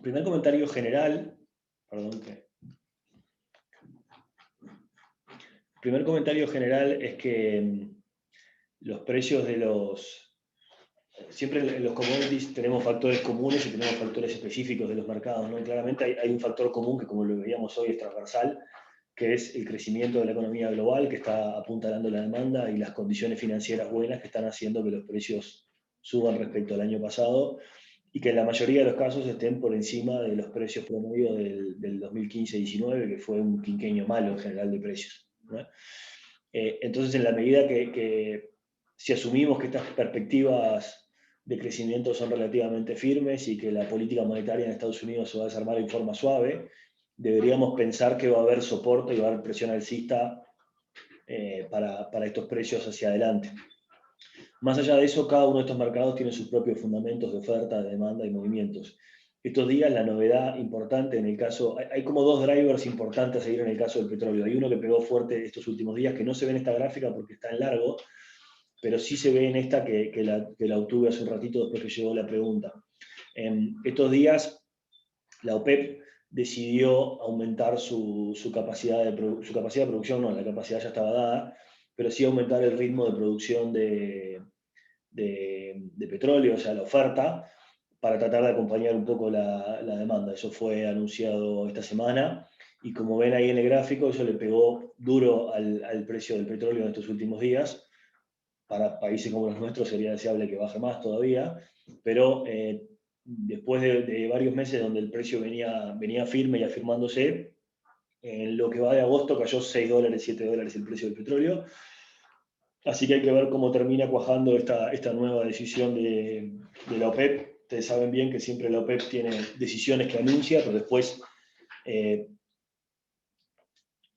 Primer comentario general, primer comentario general es que los precios de siempre en los commodities tenemos factores comunes y tenemos factores específicos de los mercados, ¿no? Claramente hay un factor común que, como lo veíamos hoy, es transversal, que es el crecimiento de la economía global, que está apuntalando la demanda, y las condiciones financieras buenas que están haciendo que los precios suban respecto al año pasado, y que en la mayoría de los casos estén por encima de los precios promedio del 2015-19, que fue un quinquenio malo en general de precios, ¿no? Entonces, en la medida que si asumimos que estas perspectivas de crecimiento son relativamente firmes y que la política monetaria en Estados Unidos se va a desarmar en forma suave, deberíamos pensar que va a haber soporte y va a haber presión alcista para estos precios hacia adelante. Más allá de eso, cada uno de estos mercados tiene sus propios fundamentos de oferta, de demanda y movimientos. Estos días la novedad importante en el caso, hay como dos drivers importantes a seguir en el caso del petróleo. Hay uno que pegó fuerte estos últimos días, que no se ve en esta gráfica porque está en largo, pero sí se ve en esta que la obtuve hace un ratito después que llegó la pregunta. Estos días la OPEP decidió aumentar su capacidad de producción, no, la capacidad ya estaba dada, pero sí aumentar el ritmo de producción de petróleo, o sea, la oferta, para tratar de acompañar un poco la demanda. Eso fue anunciado esta semana, y como ven ahí en el gráfico, eso le pegó duro al precio del petróleo en estos últimos días. Para países como los nuestros sería deseable que baje más todavía, pero después de varios meses donde el precio venía firme y afirmándose, en lo que va de agosto cayó $6, $7 el precio del petróleo. Así que hay que ver cómo termina cuajando esta nueva decisión de la OPEP. Ustedes saben bien que siempre la OPEP tiene decisiones que anuncia, pero después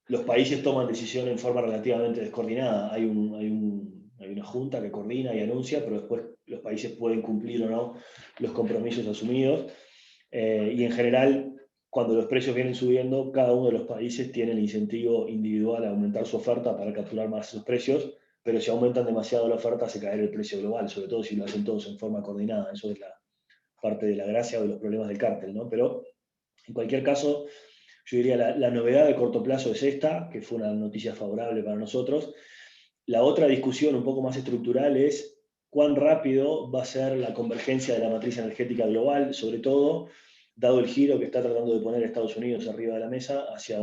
los países toman decisiones en forma relativamente descoordinada. Hay una junta que coordina y anuncia, pero después los países pueden cumplir o no los compromisos asumidos. Y en general, cuando los precios vienen subiendo, cada uno de los países tiene el incentivo individual a aumentar su oferta para capturar más esos precios, pero si aumentan demasiado la oferta, hace caer el precio global, sobre todo si lo hacen todos en forma coordinada. Eso es la parte de la gracia o de los problemas del cártel, ¿no? Pero en cualquier caso, yo diría la novedad de corto plazo es esta, que fue una noticia favorable para nosotros. La otra discusión un poco más estructural es cuán rápido va a ser la convergencia de la matriz energética global, sobre todo dado el giro que está tratando de poner Estados Unidos arriba de la mesa hacia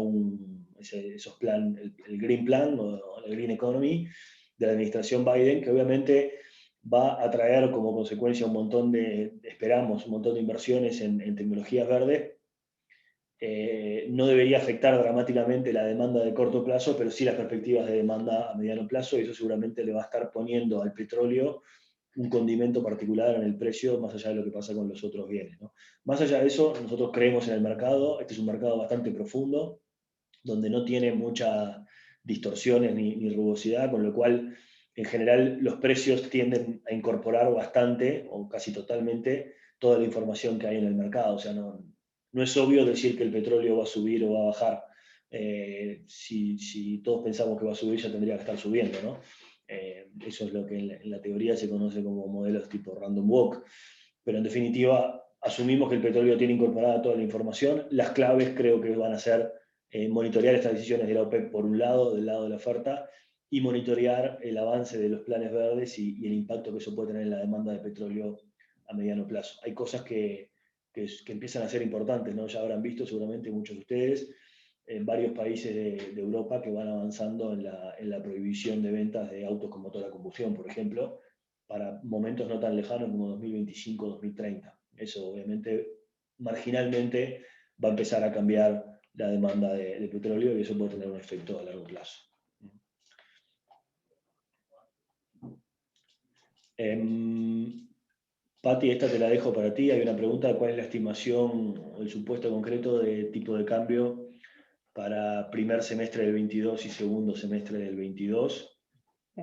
esos el Green Plan o el Green Economy de la administración Biden, que obviamente va a traer como consecuencia un montón esperamos, un montón de inversiones en tecnologías verdes. No debería afectar dramáticamente la demanda de corto plazo, pero sí las perspectivas de demanda a mediano plazo, y eso seguramente le va a estar poniendo al petróleo un condimento particular en el precio, más allá de lo que pasa con los otros bienes, ¿no? Más allá de eso, nosotros creemos en el mercado. Este es un mercado bastante profundo, donde no tiene muchas distorsiones ni rugosidad, con lo cual, en general, los precios tienden a incorporar bastante, o casi totalmente, toda la información que hay en el mercado. O sea, no es obvio decir que el petróleo va a subir o va a bajar. Si todos pensamos que va a subir, ya tendría que estar subiendo, ¿no? Eso es lo que en la teoría se conoce como modelos tipo random walk. Pero en definitiva, asumimos que el petróleo tiene incorporada toda la información. Las claves creo que van a ser monitorear estas decisiones de la OPEP por un lado, del lado de la oferta, y monitorear el avance de los planes verdes y el impacto que eso puede tener en la demanda de petróleo a mediano plazo. Hay cosas que empiezan a ser importantes, ¿no? Ya habrán visto seguramente muchos de ustedes en varios países de Europa que van avanzando en la prohibición de ventas de autos con motor a combustión, por ejemplo, para momentos no tan lejanos como 2025-2030. Eso obviamente marginalmente va a empezar a cambiar la demanda de petróleo, y eso puede tener un efecto a largo plazo. Pati, esta te la dejo para ti. Hay una pregunta: ¿cuál es la estimación o el supuesto concreto de tipo de cambio para primer semestre del 22 y segundo semestre del 22? Sí.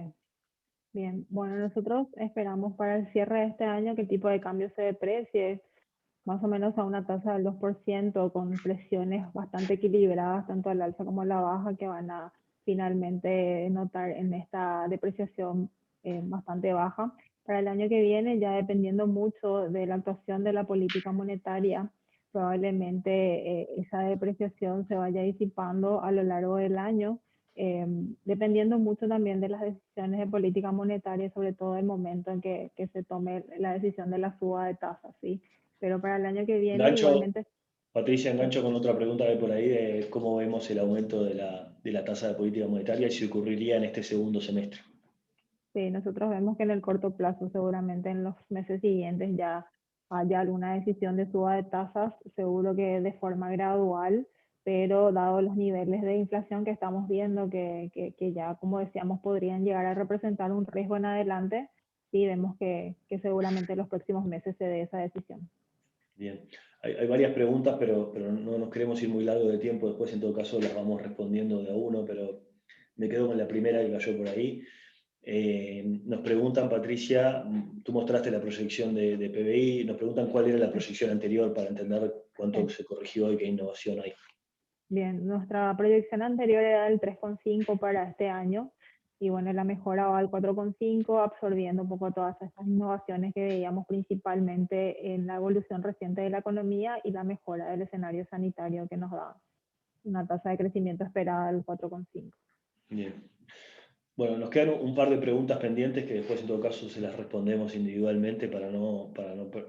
Bien, bueno, nosotros esperamos para el cierre de este año que el tipo de cambio se deprecie más o menos a una tasa del 2%, con presiones bastante equilibradas, tanto al alza como a la baja, que van a finalmente notar en esta depreciación bastante baja. Para el año que viene, ya dependiendo mucho de la actuación de la política monetaria, probablemente esa depreciación se vaya disipando a lo largo del año, dependiendo mucho también de las decisiones de política monetaria, sobre todo el momento en que se tome la decisión de la suba de tasas, ¿sí? Pero para el año que viene Engancho, igualmente, Patricia, engancho con otra pregunta que hay por ahí de cómo vemos el aumento de la tasa de política monetaria y si ocurriría en este segundo semestre. sí, nosotros vemos que en el corto plazo, seguramente en los meses siguientes ya haya alguna decisión de suba de tasas, seguro que de forma gradual, pero dado los niveles de inflación que estamos viendo, que ya, como decíamos, podrían llegar a representar un riesgo en adelante, sí vemos que seguramente en los próximos meses se dé esa decisión. Bien, hay varias preguntas, pero no nos queremos ir muy largo de tiempo. Después, en todo caso, las vamos respondiendo de a uno, pero me quedo con la primera que cayó por ahí. Nos preguntan, Patricia, tú mostraste la proyección de PBI, nos preguntan cuál era la proyección anterior para entender cuánto Sí. se corrigió y qué innovación hay. Bien, nuestra proyección anterior era del 3,5 para este año y bueno, la mejora va al 4,5, absorbiendo un poco todas estas innovaciones que veíamos principalmente en la evolución reciente de la economía y la mejora del escenario sanitario que nos da una tasa de crecimiento esperada del 4,5. Bien. Bueno, nos quedan un par de preguntas pendientes que después, en todo caso, se las respondemos individualmente para no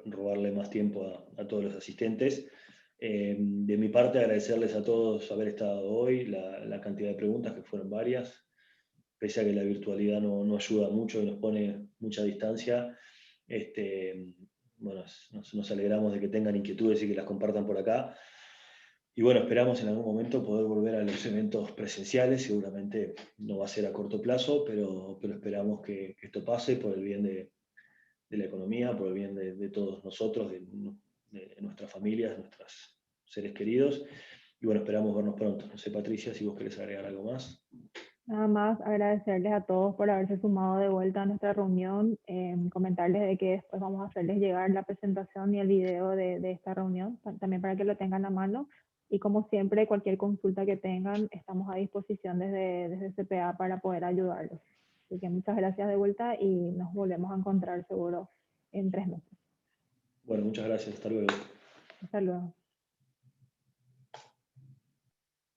robarle más tiempo a todos los asistentes. De mi parte, agradecerles a todos haber estado hoy, la cantidad de preguntas, que fueron varias, pese a que la virtualidad no ayuda mucho y nos pone mucha distancia. Bueno, nos alegramos de que tengan inquietudes y que las compartan por acá. Y bueno, esperamos en algún momento poder volver a los eventos presenciales, seguramente no va a ser a corto plazo, pero esperamos que esto pase por el bien de la economía, por el bien de todos nosotros, de nuestras familias, de nuestros seres queridos. Y bueno, esperamos vernos pronto. No sé, Patricia, si vos querés agregar algo más. Nada más agradecerles a todos por haberse sumado de vuelta a nuestra reunión, comentarles de que después vamos a hacerles llegar la presentación y el video de esta reunión, también para que lo tengan a mano. Y como siempre, cualquier consulta que tengan, estamos a disposición desde CPA para poder ayudarlos. Así que muchas gracias de vuelta y nos volvemos a encontrar seguro en 3 meses. Bueno, muchas gracias. Hasta luego. Hasta luego.